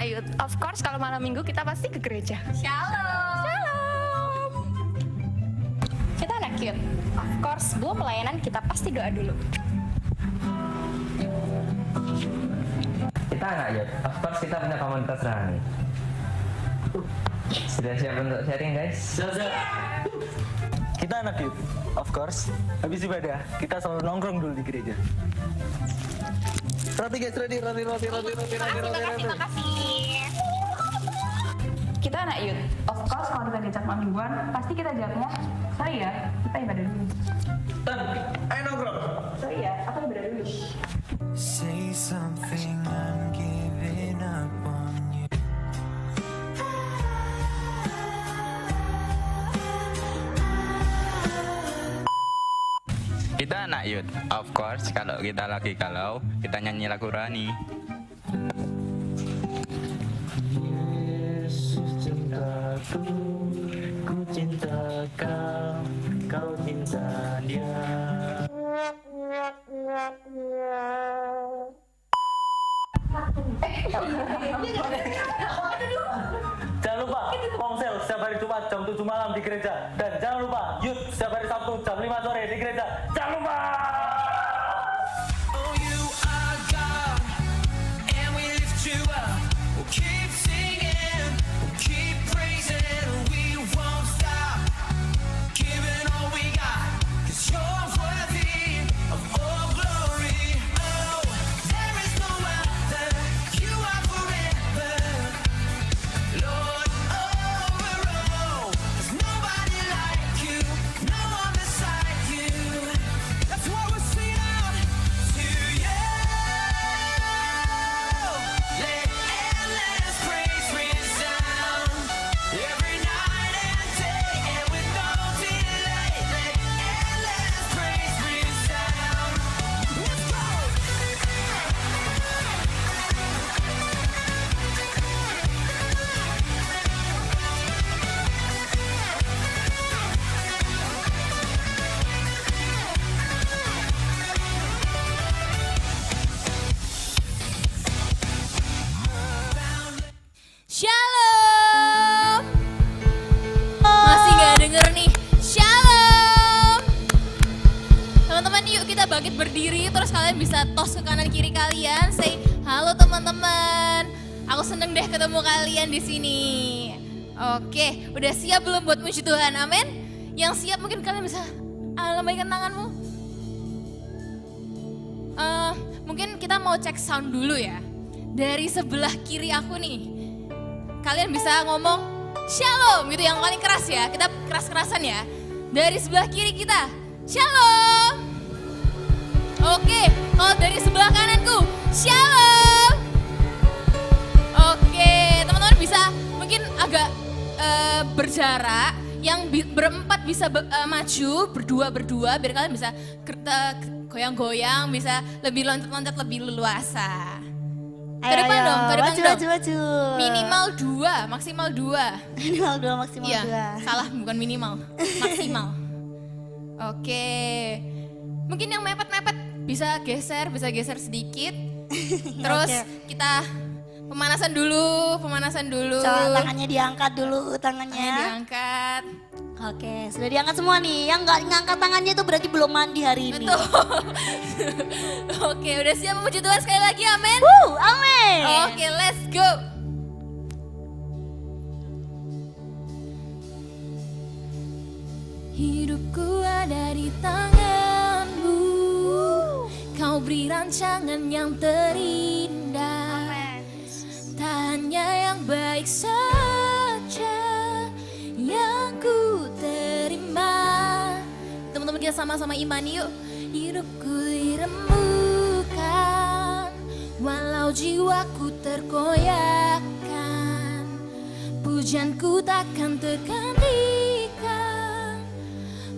Yud. Of course kalau malam minggu kita pasti ke gereja. Shalom. Shalom. Kita anak Yud. Of course sebelum pelayanan kita pasti doa dulu. Kita anak Yud. Of course kita punya komunitas rohani. Sudah siap untuk sharing guys? Siap. Kita anak youth, of course. Habis ibadah, kita selalu nongkrong dulu di gereja. Roti guys, roti. Terima kasih. Kita anak youth, of course kalau kita diajak malam mingguan pasti kita jawabnya sorry ya, kita ibadah dulu. Tan, ayo nongkrong. Sorry ya, aku ibadah dulu. Say something, I'm giving up on you. Kita anak youth, of course kalau kita lagi galau, kita nyanyi lagu rohani. Yesus cintaku, ku cinta kau, kau cinta dia. Jangan lupa Komsel setiap hari Jumat jam 7 malam di gereja. Dan jangan lupa Youth setiap hari Sabtu jam 5 sore di gereja. Jangan lupa. Oh, you are God, and we lift you up. We'll keep singing, we'll keep praising, we won't stop giving all we got, 'cause you're worthy of all glory. Oh, there is no other, you are forever, Lord, over all. There's nobody like you, no one beside you. That's why we're singing out to you. Let endless praise resound every night and day, and with no delay. Let endless praise resound. Let's go. Shalom. Masih nggak denger nih? Shalom. Teman-teman, yuk kita bangkit berdiri. Terus kalian bisa tos ke kanan kiri kalian. Say halo teman-teman. Aku seneng deh ketemu kalian di sini. Oke, udah siap belum buat muji Tuhan? Amin. Yang siap mungkin kalian bisa lambaikan tanganmu. Mungkin kita mau cek sound dulu ya. Dari sebelah kiri aku nih. Kalian bisa ngomong shalom gitu yang paling keras ya. Kita keras-kerasan ya. Dari sebelah kiri kita shalom. Oke, kalau dari sebelah kananku shalom. Oke, teman-teman bisa mungkin agak berjarak. Yang berempat bisa maju, berdua biar kalian bisa goyang-goyang, bisa lebih loncat-loncat lebih leluasa. Ke depan dong, ke depan dong. Maju. Minimal 2, maksimal 2. Minimal 2, maksimal 2. Iya, salah bukan minimal, maksimal. Oke. Mungkin yang mepet-mepet bisa geser sedikit. Terus kita pemanasan dulu. Coba tangannya diangkat dulu, tangannya. Diangkat. Oke, sudah diangkat semua nih. Yang nggak ngangkat tangannya itu berarti belum mandi hari ini. Betul. Oke, udah siap memuji Tuhan sekali lagi, amin. Amin. Oke, let's go. Hidupku ada di tanganmu, kau beri rancangan yang terindah. Tak hanya yang baik saja yang ku terima. Teman-teman kita sama-sama imani yuk. Hidupku dirembukan, walau jiwaku terkoyakkan, pujianku takkan tergantikan,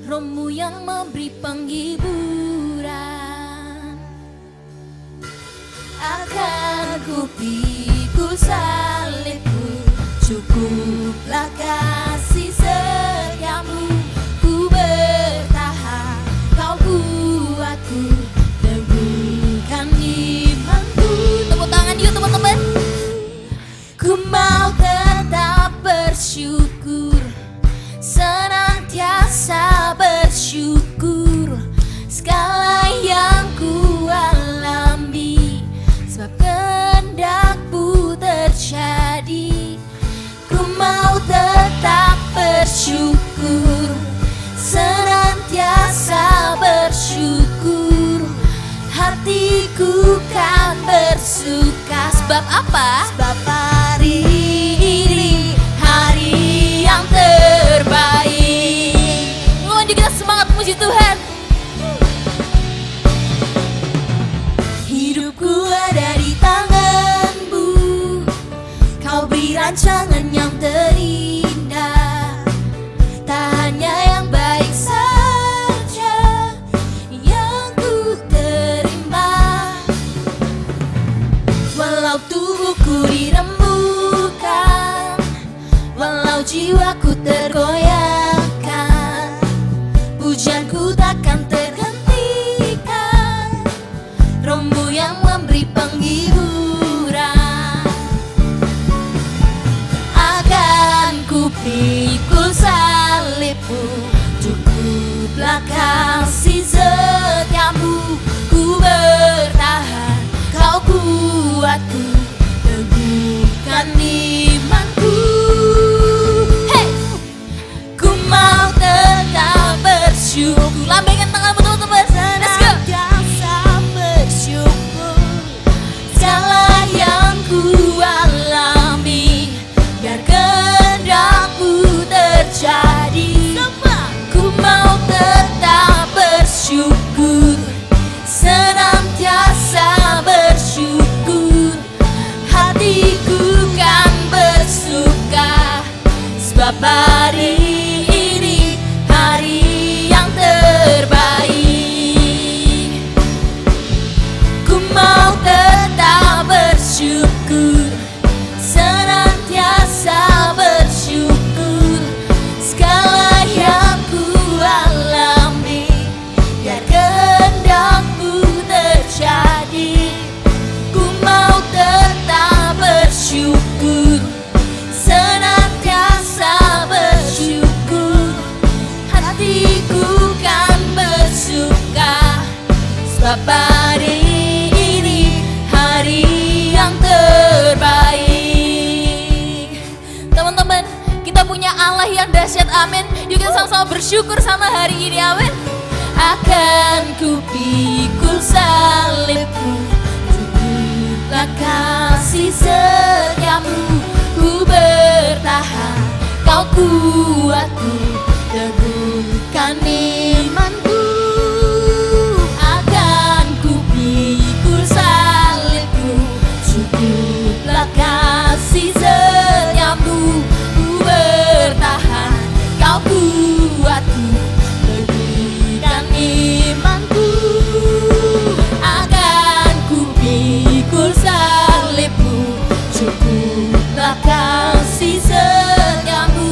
Rohmu yang memberi penghiburan. Akan ku pikul salibku, cukuplah kasih setiamu. Ku bertahan, kau buatku teguhkan imanku. Tepuk tangan yuk teman-teman. Ku apa? Sebab hari ini Hari yang terbaik. Lanjut kita semangat memuji Tuhan. hidupku ada di tangan-Mu. Kau beri rancangan yang terindah. Tak hanya yang baik saja yang ku terima. Walau tubuhku dirembukan, walau jiwaku tergoyahkan, pujianku takkan terhentikan. Roh-Mu yang memberi penghiburan. Akan ku pikul salib-Mu, cukuplah kasih setia-Mu. Ku bertahan, Kau kuatku, teguhkan imanku. Hey! Ku mau tetap bersyukur. Lambaikan tanganmu teman-teman. Let's go. Senantiasa bersyukur. Segala yang ku alami, biar kehendak-Mu terjadi. Ku mau tetap bersyukur, senantiasa bersyukur. Hatiku kan bersuka, sebab hari ini hari yang terbaik. Ku mau tetap bersyukur, senantiasa bersyukur. Segala yang ku alami, biar kehendak-Mu terjadi. Ku mau tetap bersyukur, senantiasa bersyukur. Hatiku kan bersuka, sebab hari ini hari yang terbaik. Teman-teman, kita punya Allah yang dahsyat, amin. Yuk kita sama-sama bersyukur sama hari ini, amin. Akan ku pikul salib-Mu, cukuplah kasih setia-Mu. Ku bertahan, Kau kuatku, teguhkan imanku. Akan ku pikul salib-Mu, cukuplah kasih setia-Mu. Ku bertahan, Kau kuatku, teguhkan imanku. Akan ku pikul salib-Mu, cukuplah kasih setia-Mu.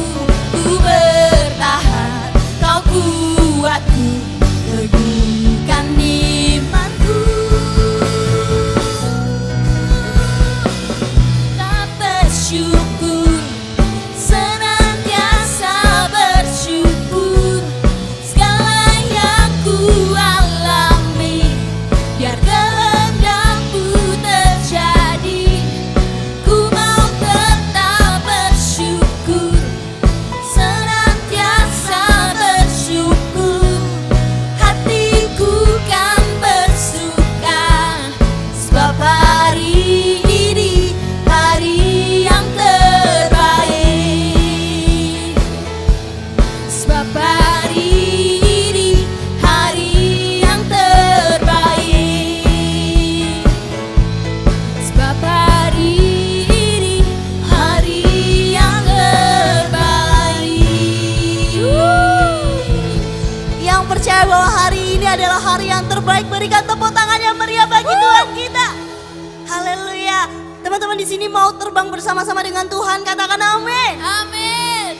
Ku bertahan, Kau kuatku, teguhkan imanku. Tak bersyukur, senantiasa bersyukur. Segala yang ku alami, biar kehendak-Mu terjadi. Ku mau tetap bersyukur, senantiasa bersyukur. Hatiku kan bersuka, sebab hari ini hari yang terbaik. Sebab hari ini hari yang terbaik. Sebab hari ini hari yang terbaik. Yang percaya bahwa hari ini adalah hari yang terbaik, berikan tepuk tangan yang meriah bagi Tuhan kita. Haleluya. Teman-teman di sini mau terbang bersama-sama dengan Tuhan, katakan amin. Amin.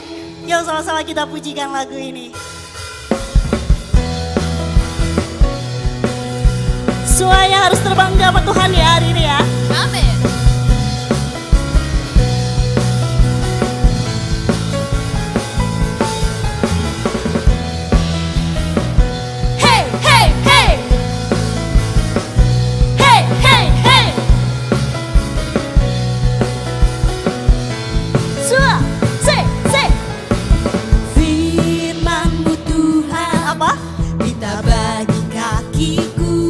Yuk sama-sama kita pujikan lagu ini. Semuanya harus terbang dapat Tuhan ya hari ini ya. Amin. Hey, hey, hey. Hey, hey, hey. Semua, say. Firman-Mu Tuhan, apa? Kita bagi kakiku,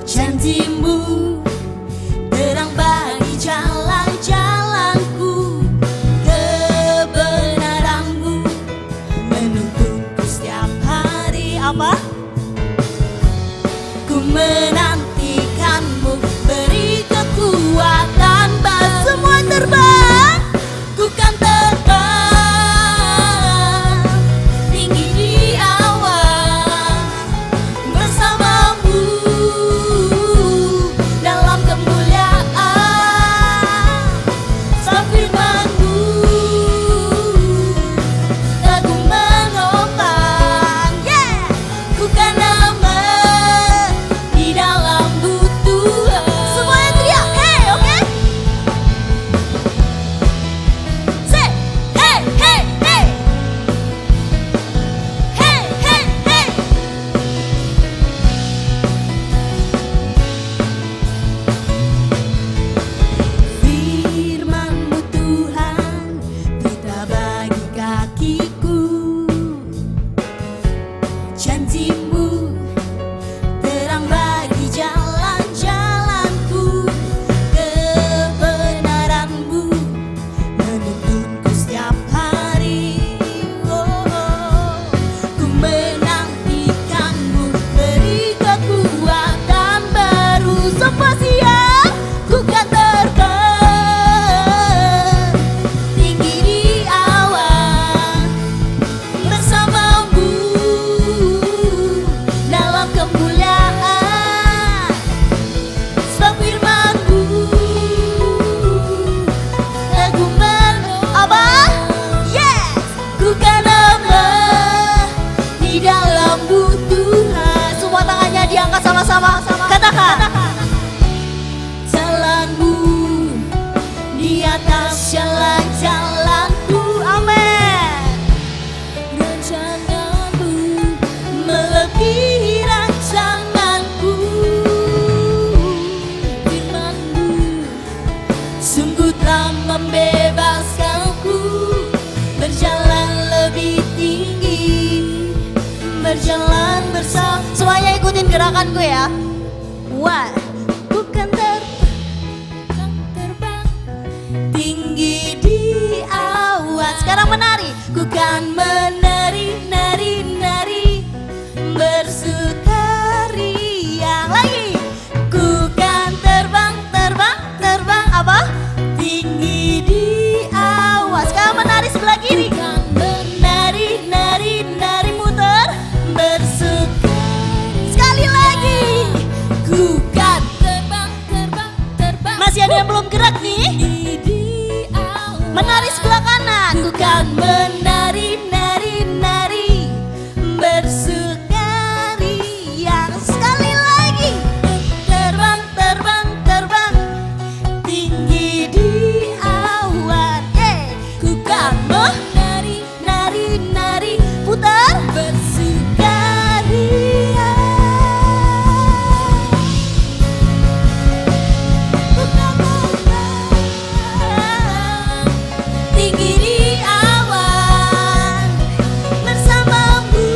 janji-Mu sungguh telah membebaskanku, berjalan lebih tinggi, berjalan bersama. Semuanya ikutin gerakanku ya. One, bukan terbang tinggi di awan. Sekarang menari, ku kan menari, nari, nari, bersukaria. Lagi, ku kan terbang, terbang, terbang apa? Tinggi di awan. Sekarang menari sebelah kiri. Menari, nari, nari, muter, bersukaria. Sekali lagi, ku kan terbang, terbang, terbang. Masih ada yang belum gerak nih? Menari sebelah kanan. Ku kan menari, nari, nari, bersukaria. Sekali lagi, terbang, terbang, terbang, tinggi di awan. Ku kan menari, nari, nari, putar, bersukaria. Ku kan terbang tinggi di awan bersamamu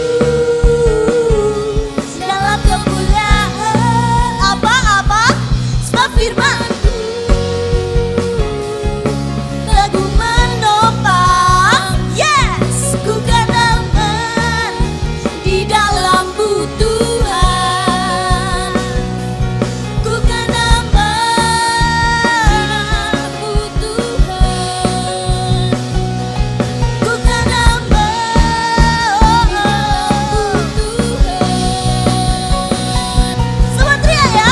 dalam kemuliaan. Apa-apa sebab firman-Mu lagu menopang. Yes, ku kan aman di dalam-Mu Tuhan. Ku kan aman di dalam-Mu Tuhan. Ku kan aman Tuhan. Semua teriak ya.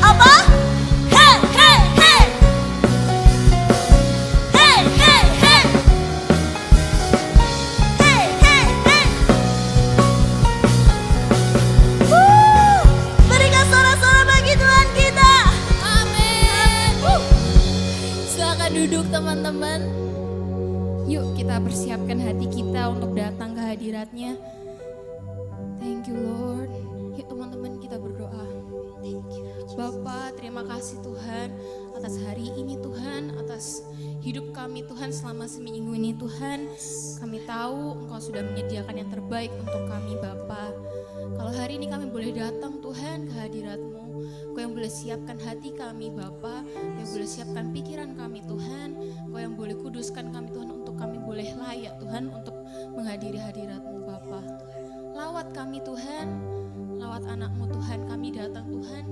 Apa? Hey, hey, hey. Hey, hey, hey. Hey, hey, hey. Berikan sorak-sorak bagi Tuhan kita. Amin. Silakan duduk teman-teman. Yuk kita persiapkan hati kita untuk datang ke hadiratnya. Thank you Lord. Yuk teman-teman kita berdoa. Bapa, terima kasih Tuhan atas hari ini Tuhan, atas hidup kami Tuhan selama seminggu ini Tuhan. Kami tahu Engkau sudah menyediakan yang terbaik untuk kami Bapa. Kalau hari ini kami boleh datang Tuhan ke hadirat-Mu, Engkau yang boleh siapkan hati kami Bapa, yang boleh siapkan pikiran kami Tuhan, Engkau yang boleh kuduskan kami Tuhan untuk kami boleh layak Tuhan untuk menghadiri hadirat-Mu Bapa. Lawat kami Tuhan, lawat anak-Mu Tuhan, kami datang Tuhan.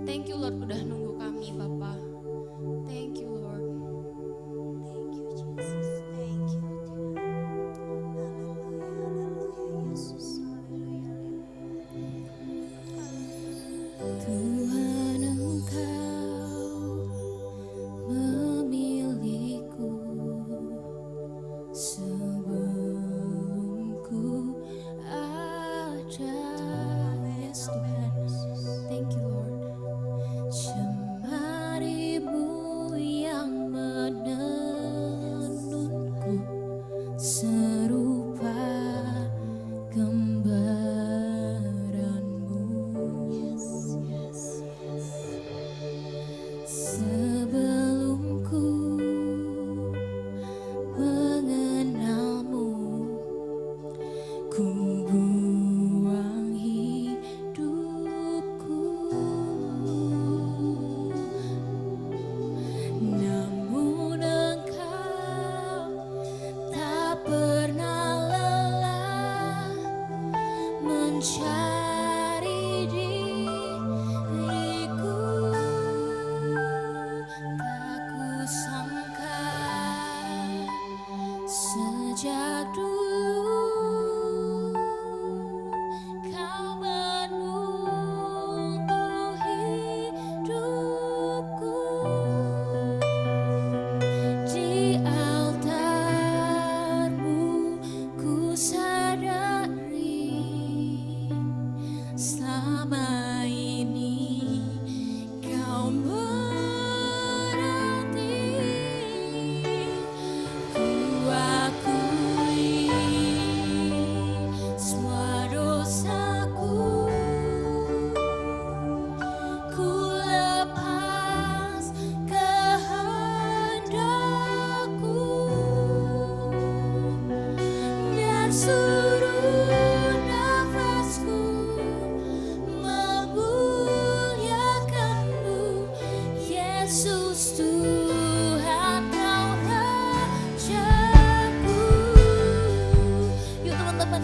Thank you Lord udah nunggu kami Bapa. Thank you Lord. Thank you Jesus. Thank you. Haleluya, haleluya Yesus. Tuhan Engkau memilihku sebelum ku ada. Yes Tuhan, thank you Lord. Cemari Yesus Tuhan Kau Rajaku. Yuk teman-teman,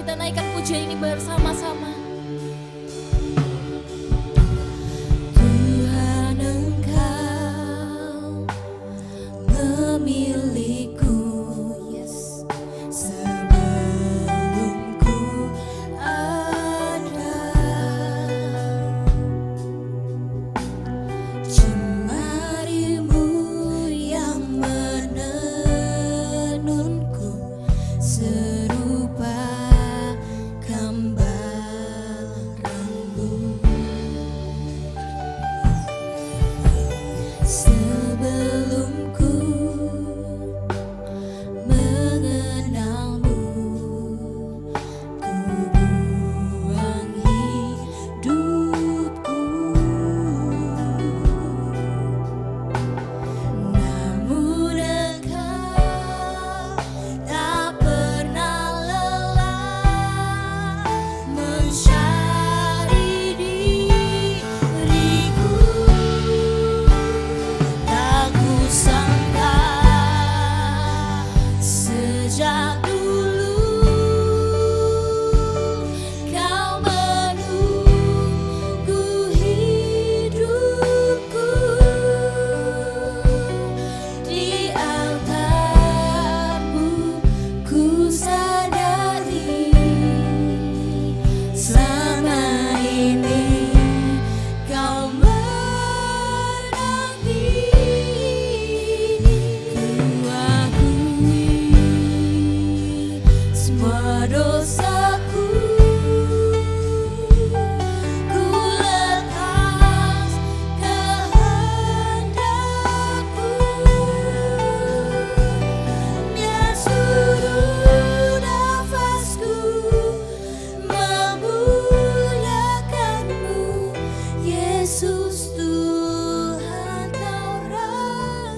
kita naikkan pujian ini bersama-sama. Tuhan Engkau memilihku, yes, sebelum ku ada. Jemarimu yang menenunku serupa gambaranmu. Sebelum ku mengenalmu, ku buang hidupku. Namun Engkau tak pernah lelah mencari diriku. Tak kusangka sejak dulu Kau menunggu hidupku. Di altarmu ku sadari selama ini Kau menanti. Ku akui semua dosaku, ku lepas kehendakku. Biar seluruh nafasku memuliakanmu, Yesus Tuhan Kau Rajaku.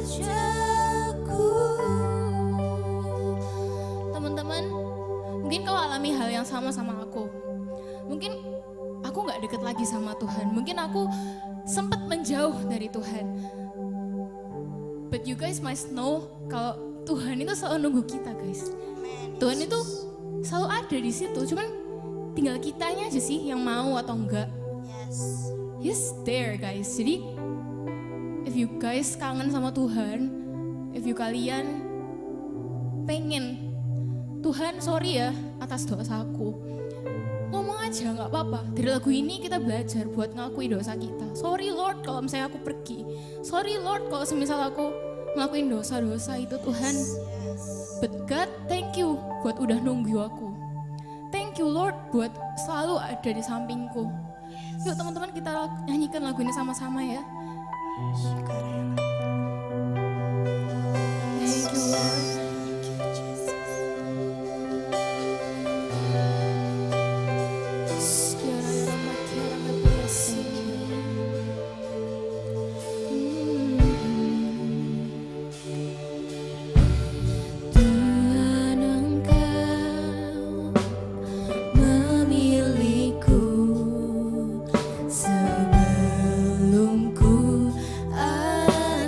Teman-teman, mungkin kau alami hal yang sama aku. Mungkin aku gak deket lagi sama Tuhan. Mungkin aku sempat menjauh dari Tuhan. But you guys must know kalau Tuhan itu selalu nunggu kita, guys. Tuhan itu selalu ada di situ. Cuman tinggal kitanya aja sih yang mau atau enggak. He's there, guys. Jadi if you guys kangen sama Tuhan, if you kalian pengen Tuhan sorry ya atas dosaku, ngomong aja nggak apa-apa. Dari lagu ini kita belajar buat ngakui dosa kita. Sorry Lord kalau misalnya aku pergi. Sorry Lord kalau semisal aku ngelakuin dosa-dosa itu Tuhan. But God, thank you buat udah nunggu aku. Thank you Lord buat selalu ada di sampingku. Yuk teman-teman kita nyanyikan lagu ini sama-sama ya. Thank you Lord. Tuhan Engkau memilihku sebelum ku ada.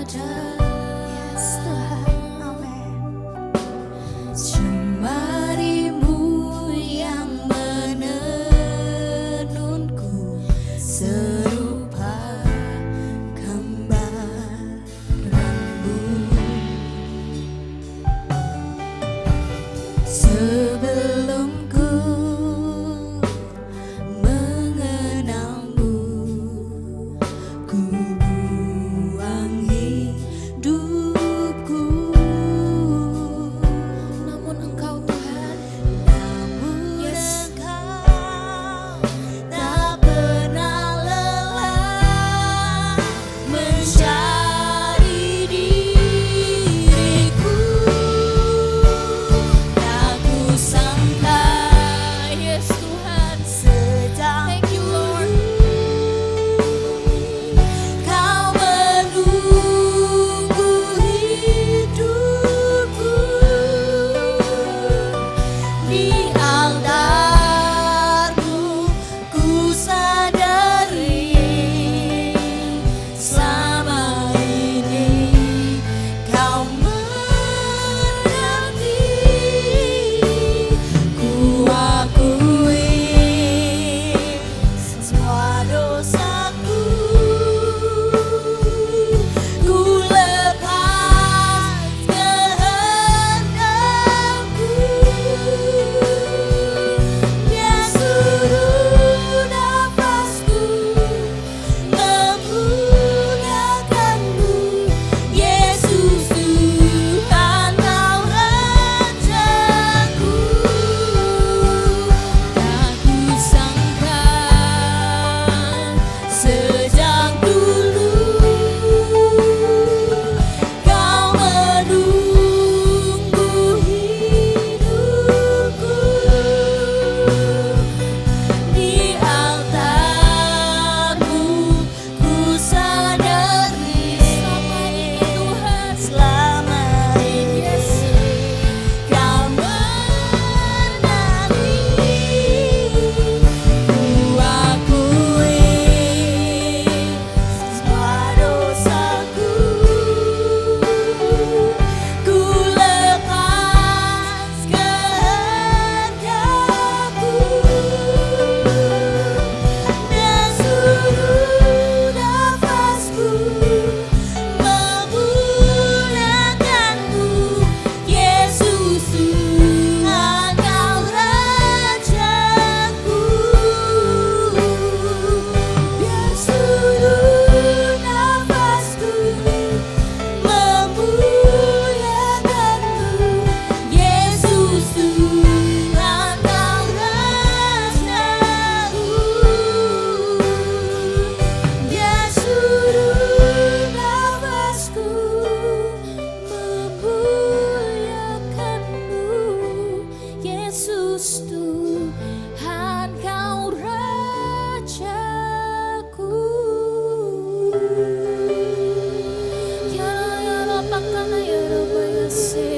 Pakana ya Rabba Yase.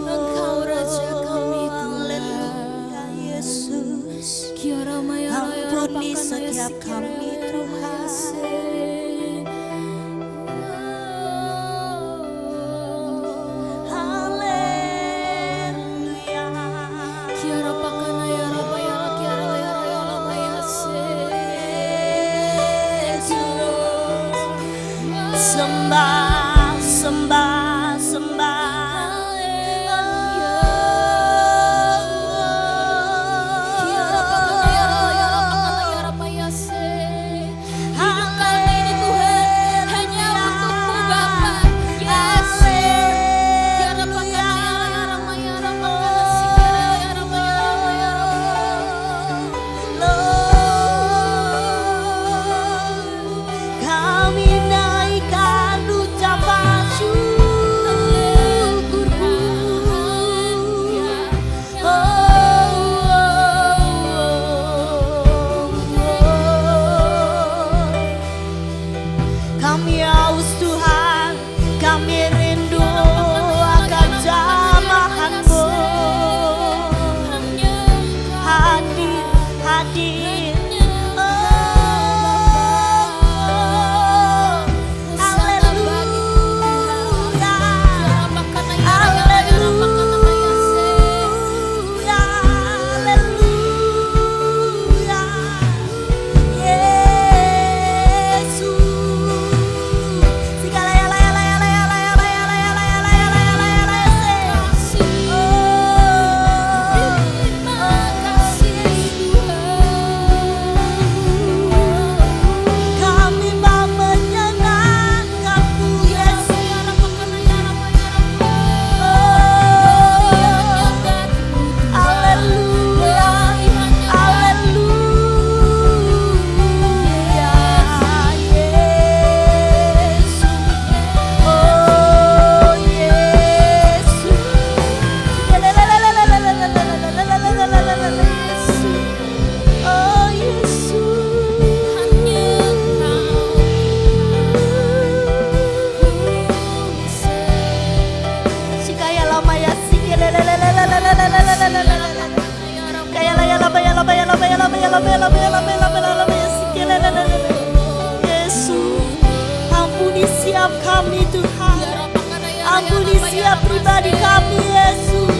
Engkau Raja kami Tuhan. Yesus, Kiara Maya Raya ampuni Pakana setiap Yasi kami Kiara Rabba Yase. haleluya. Kiara Pakana ya Rabba ya Kiara ya Raya Rabba Yase. Thank you Lord. Sembah, sembah, sembah. Kiara Pakana ya Raya Pakana ya Rabba Yase. Hidup kami ini Tuhan hanya untukmu Bapa. Yes. Kiara Pakana ya Rabba ya Rabba Kasi Kiara ya Rabba ya Rabba ya Kami naikkan ucapan syukurku. Kami haus Tuhan, kami rindu akan jamahan-Mu. Hadir, hadir. Kami mau menyenangkan-Mu, Yesus. Haleluya, haleluya, Yesus. Oh, Yesus. Oh, Sikaya lama ya Yesus, ampuni siap kami Tuhan, ampuni siap pribadi kami Yesus.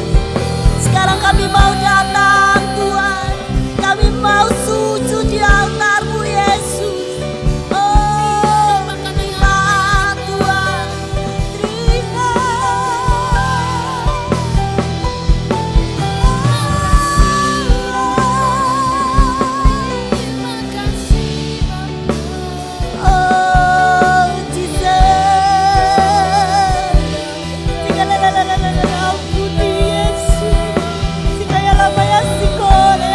Sekarang kami mau datang Tuhan, kami mau sujud di altar-Mu Yesus. Oh, terima Tuhan, terima. Oh, Jesus. Ampuni Yesus. Sikaya lama ya sikore.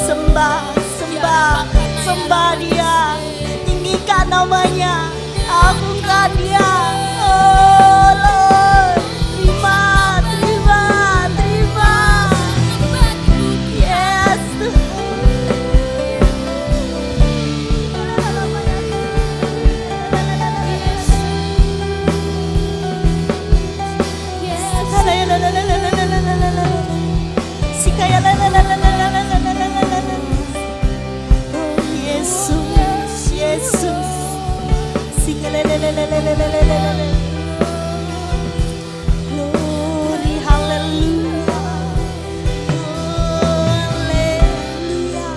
Sembah, sembah, sembah Dia, tinggikan namanya, agungkan Dia. Oh Lord, terima, terima, terima. Yes, Sikaya la la la la la la la la la la la. Oh Yesus, Yesus. Sikaya la la la la la la la la la. Glory, hallelujah. Oh, hallelujah.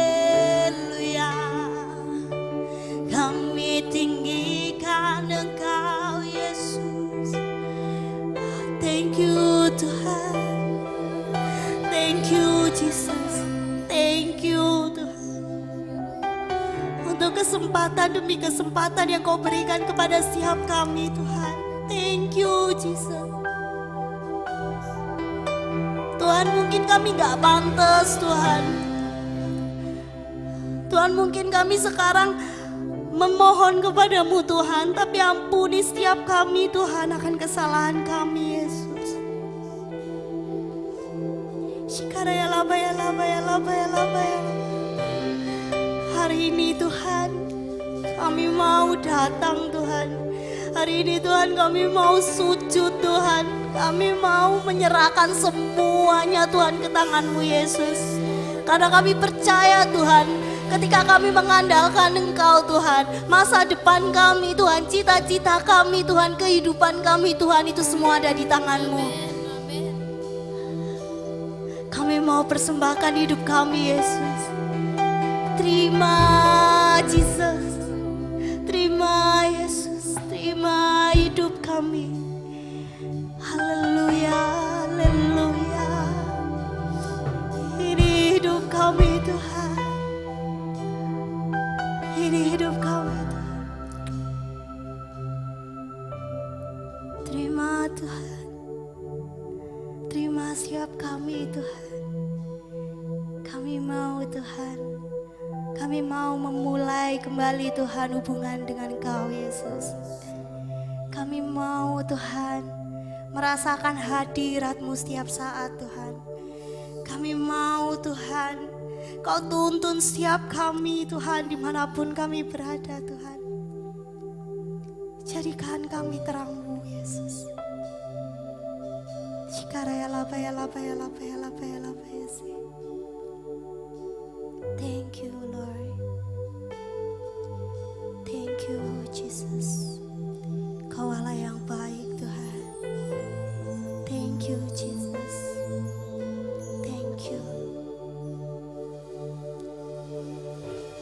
Haleluya. Kami tinggikan Engkau Yesus. Thank you Tuhan. Thank you Jesus. Thank you Tuhan. kesempatan demi kesempatan yang Kau berikan kepada setiap kami Tuhan. Thank you Jesus. Tuhan, mungkin kami gak pantas Tuhan. Tuhan, mungkin kami sekarang memohon kepadamu Tuhan, tapi ampuni setiap kami Tuhan akan kesalahan kami Yesus. Shikaraya labaya labaya labaya labaya. Hari ini Tuhan, kami mau datang Tuhan. Hari ini Tuhan kami mau sujud Tuhan. Kami mau menyerahkan semuanya Tuhan ke tangan-Mu Yesus. Karena kami percaya Tuhan, ketika kami mengandalkan Engkau Tuhan, masa depan kami Tuhan, cita-cita kami Tuhan, kehidupan kami Tuhan, itu semua ada di tangan-Mu. Kami mau persembahkan hidup kami Yesus. Terima Jesus, terima Yesus, terima hidup kami. Haleluya, haleluya. Ini hidup kami Tuhan. Ini hidup kami Tuhan. Terima Tuhan. Terima siap kami Tuhan. Kami mau Tuhan. Kami mau memulai kembali Tuhan hubungan dengan Kau Yesus. Kami mau Tuhan merasakan hadirat-Mu setiap saat Tuhan. Kami mau Tuhan Kau tuntun setiap kami Tuhan dimanapun kami berada Tuhan. Jadikan kami terang-Mu Yesus. Shikaraya labaya labaya labaya labaya labaya sih. Thank you Lord. Thank you Jesus. Kau Allah yang baik Tuhan. Thank you Jesus. Thank you.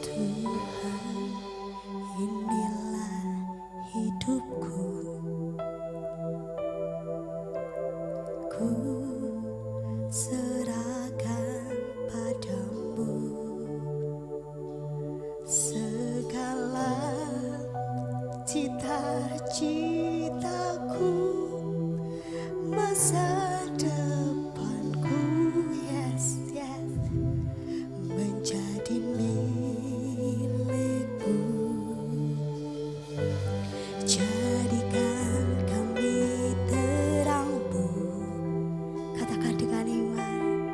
Tuhan, inilah hidupku. Ku serahkan padamu segala cita-citaku, masa depanku, yes, yes, menjadi milikmu. Jadikan kami terang-Mu, katakan dengan iman,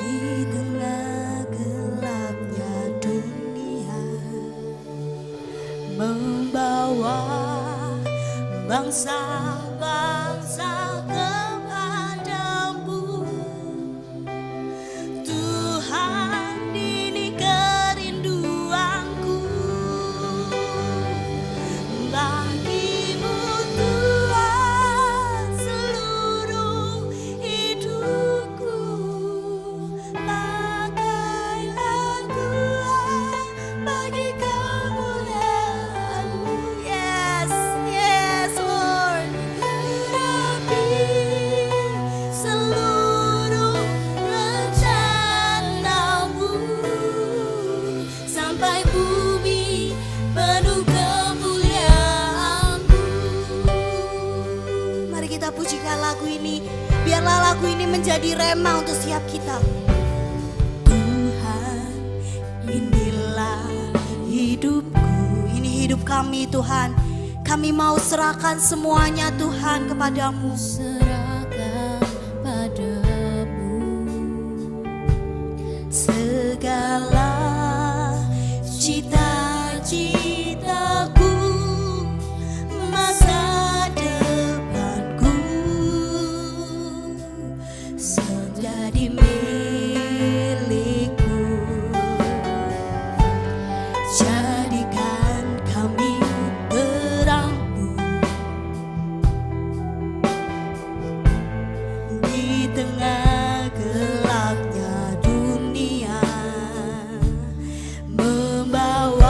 di tengah gelapnya dunia, membawa bangsa-bangsa kepadamu. Tuhan, ini kerinduanku bagimu Tuhan, seluruh hidupku pakailah Tuhan bagi kemuliaan-Mu. Yes, yes Lord. Geurapi seluruh rencana-Mu sampai bumi penuh kemuliaan-Mu. Mari kita pujikan lagu ini. Biarlah lagu ini menjadi rema untuk setiap kita. Tuhan, inilah hidupku. Ini hidup kami Tuhan. Kami mau serahkan semuanya Tuhan kepadamu. Serahkan padamu segala cita-citaku, masa depanku, menjadi milikku. Jadikan kami terang-Mu di tengah gelapnya dunia, membawa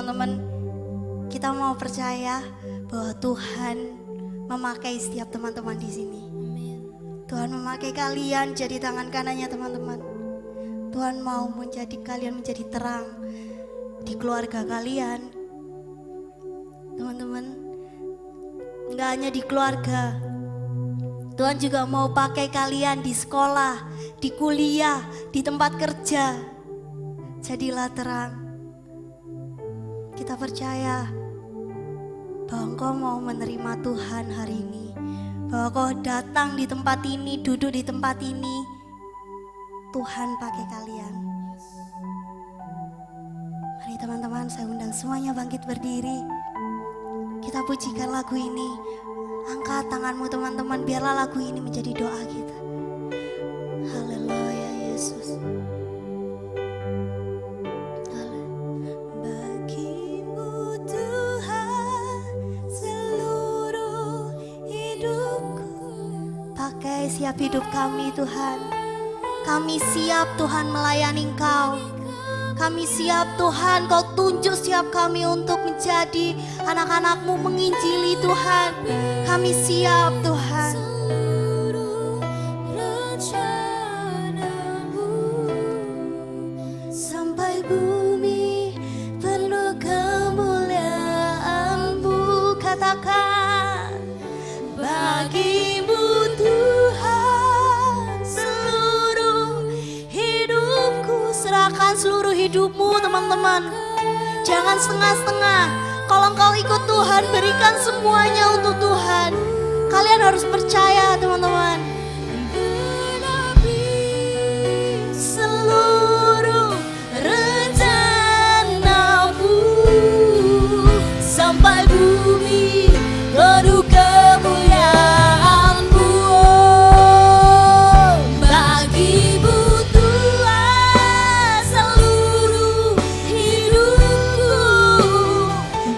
teman-teman, kita mau percaya bahwa Tuhan memakai setiap teman-teman di sini. Tuhan memakai kalian jadi tangan kanannya teman-teman. Tuhan mau menjadi kalian menjadi terang di keluarga kalian. Teman-teman, nggak hanya di keluarga, Tuhan juga mau pakai kalian di sekolah, di kuliah, di tempat kerja. Jadilah terang. Kita percaya bahwa engkau mau menerima Tuhan hari ini. Bahwa kau datang di tempat ini, duduk di tempat ini, Tuhan pakai kalian. Mari teman-teman, saya undang semuanya bangkit berdiri. Kita pujikan lagu ini. Angkat tanganmu teman-teman, biarlah lagu ini menjadi doa kita. Haleluya Yesus. Bagimu Tuhan seluruh hidupku. Pakai siap hidup kami Tuhan. Kami siap Tuhan melayani Engkau. Kami siap Tuhan, Kau tunjuk setiap kami untuk menjadi anak-anak-Mu menginjili Tuhan. Kami siap Tuhan. Sampai bumi penuh kemuliaan-Mu, katakan bagimu Tuhan seluruh hidupku. Serahkan seluruh hidupmu teman-teman. Jangan setengah-setengah. Kalau engkau ikut Tuhan, berikan semuanya untuk Tuhan. Kalian harus percaya teman-teman. Seluruh rencana-Mu sampai bumi penuh kemuliaan-Mu. Bagimu Tuhan seluruh hidupku.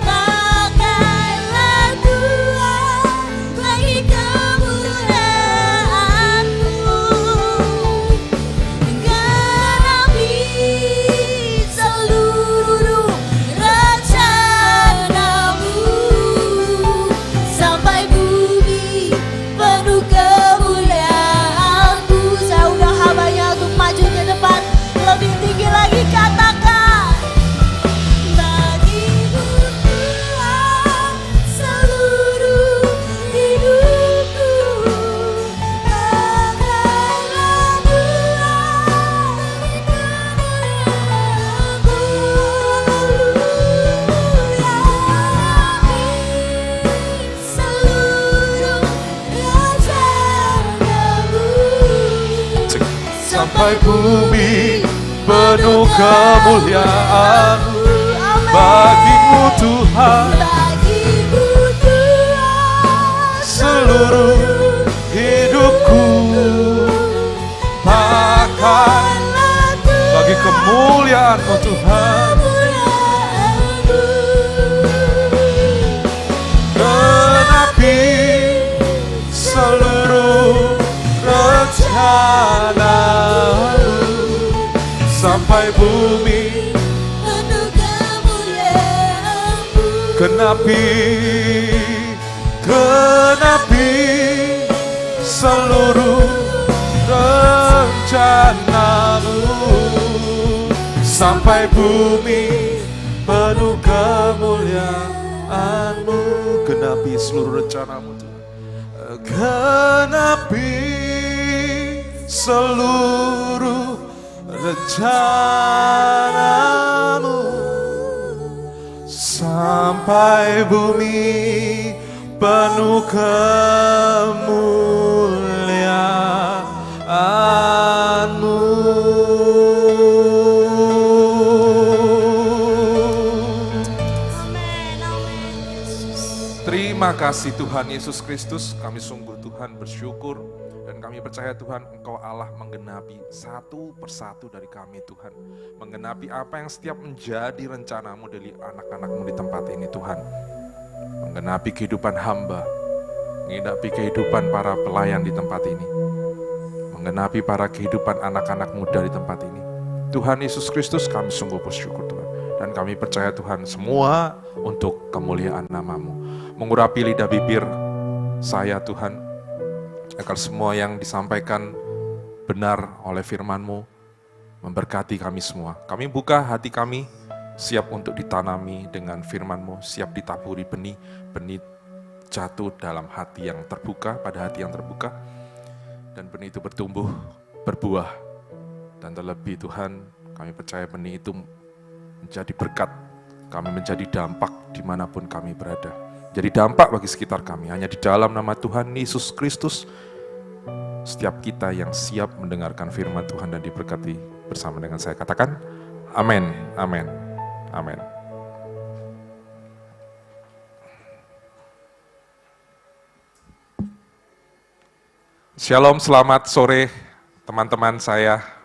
Pakailah Tuhan bagi kemuliaan-Mu. Genapi seluruh rencana-Mu sampai bumi penuh kemuliaan-Mu. Saya undang hambanya untuk maju ke depan lebih tinggi lagi, katakan bagimu Tuhan seluruh hidupku. Pakailah Tuhan seluruh rencana-Mu. Sampai bumi penuh kemuliaan-Mu. Bagimu Tuhan Bagimu Tuhan seluruh hidupku. Pakai bagi kemuliaan-Mu Tuhan. Genapi seluruh rencana-Mu sampai bumi. Genapi seluruh rencana-Mu sampai bumi penuh kemuliaan-Mu. Genapi seluruh rencana-Mu Tuhan. Genapi seluruh rencana-Mu sampai bumi penuh kemuliaan-Mu. Terima kasih Tuhan Yesus Kristus. Kami sungguh Tuhan bersyukur dan kami percaya Tuhan Engkau Allah menggenapi satu persatu dari kami Tuhan. Menggenapi apa yang setiap menjadi rencana-Mu dari anak-anak-Mu di tempat ini Tuhan. Menggenapi kehidupan hamba, menggenapi kehidupan para pelayan di tempat ini. Menggenapi para kehidupan anak-anak muda di tempat ini. Tuhan Yesus Kristus kami sungguh bersyukur Tuhan. Dan kami percaya Tuhan semua untuk kemuliaan nama-Mu. Mengurapi lidah bibir saya Tuhan, agar semua yang disampaikan benar oleh firman-Mu, memberkati kami semua. Kami buka hati kami, siap untuk ditanami dengan firman-Mu, siap ditaburi benih jatuh dalam hati yang terbuka, pada hati yang terbuka, dan benih itu bertumbuh, berbuah, dan terlebih Tuhan, kami percaya benih itu menjadi berkat, kami menjadi dampak dimanapun kami berada. Jadi dampak bagi sekitar kami, hanya di dalam nama Tuhan Yesus Kristus, setiap kita yang siap mendengarkan firman Tuhan dan diberkati bersama dengan saya. Katakan, amin, amin, amin. Shalom, selamat sore teman-teman saya.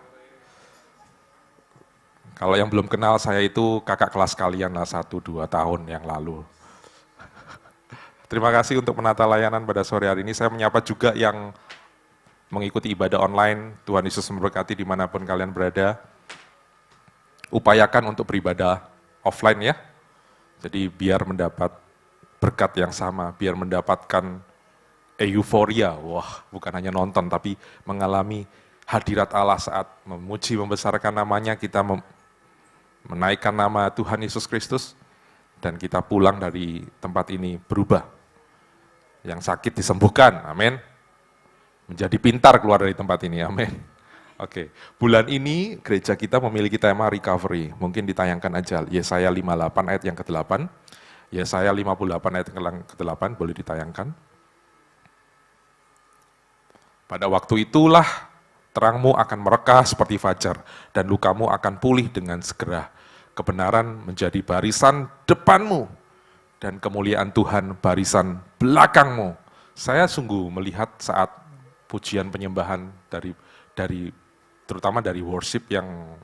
Kalau yang belum kenal, saya itu kakak kelas kalian lah 1-2 tahun yang lalu. Terima kasih untuk menata layanan pada sore hari ini. Saya menyapa juga yang mengikuti ibadah online. Tuhan Yesus memberkati dimanapun kalian berada. Upayakan untuk beribadah offline ya. Jadi biar mendapat berkat yang sama, biar mendapatkan euforia. Wah, bukan hanya nonton, tapi mengalami hadirat Allah saat memuji, membesarkan namanya, kita menaikkan nama Tuhan Yesus Kristus, dan kita pulang dari tempat ini berubah. Yang sakit disembuhkan, amin. Menjadi pintar keluar dari tempat ini, amin. Oke, bulan ini gereja kita memiliki tema recovery. Mungkin ditayangkan aja, Yesaya 58 ayat yang ke-8. Yesaya 58 ayat yang ke-8, boleh ditayangkan. Pada waktu itulah terangmu akan merekah seperti fajar, dan lukamu akan pulih dengan segera. Kebenaran menjadi barisan depanmu, dan kemuliaan Tuhan barisan belakangmu. Saya sungguh melihat saat pujian penyembahan dari terutama dari worship yang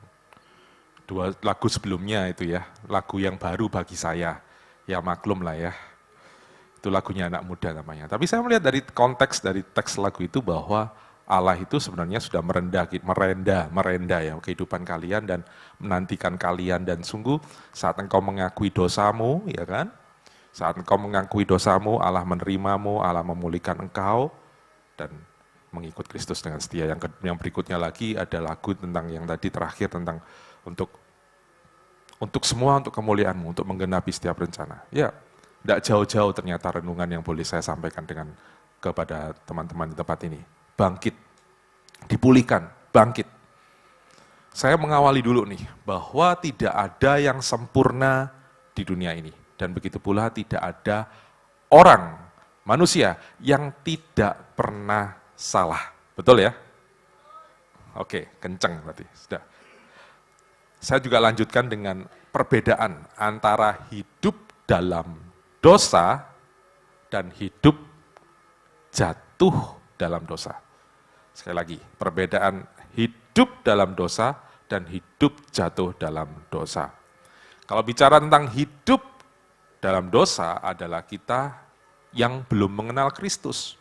2 lagu sebelumnya itu ya, lagu yang baru bagi saya, ya maklum lah ya. Itu lagunya anak muda namanya. Tapi saya melihat dari konteks dari teks lagu itu bahwa Allah itu sebenarnya sudah merenda ya kehidupan kalian dan menantikan kalian, dan sungguh saat engkau mengakui dosamu, ya kan? Saat engkau mengakui dosamu, Allah menerimamu, Allah memulihkan engkau dan mengikut Kristus dengan setia. Yang berikutnya lagi ada lagu tentang yang tadi terakhir tentang untuk semua, untuk kemuliaanmu, untuk menggenapi setiap rencana. Ya, tidak jauh-jauh ternyata renungan yang boleh saya sampaikan kepada teman-teman di tempat ini. Bangkit, dipulihkan, bangkit. Saya mengawali dulu nih, bahwa tidak ada yang sempurna di dunia ini. Dan begitu pula tidak ada orang, manusia, yang tidak pernah salah. Betul ya? Oke, kenceng berarti. Sudah. Saya juga lanjutkan dengan perbedaan antara hidup dalam dosa dan hidup jatuh dalam dosa. Sekali lagi, perbedaan hidup dalam dosa dan hidup jatuh dalam dosa. Kalau bicara tentang hidup dalam dosa adalah kita yang belum mengenal Kristus.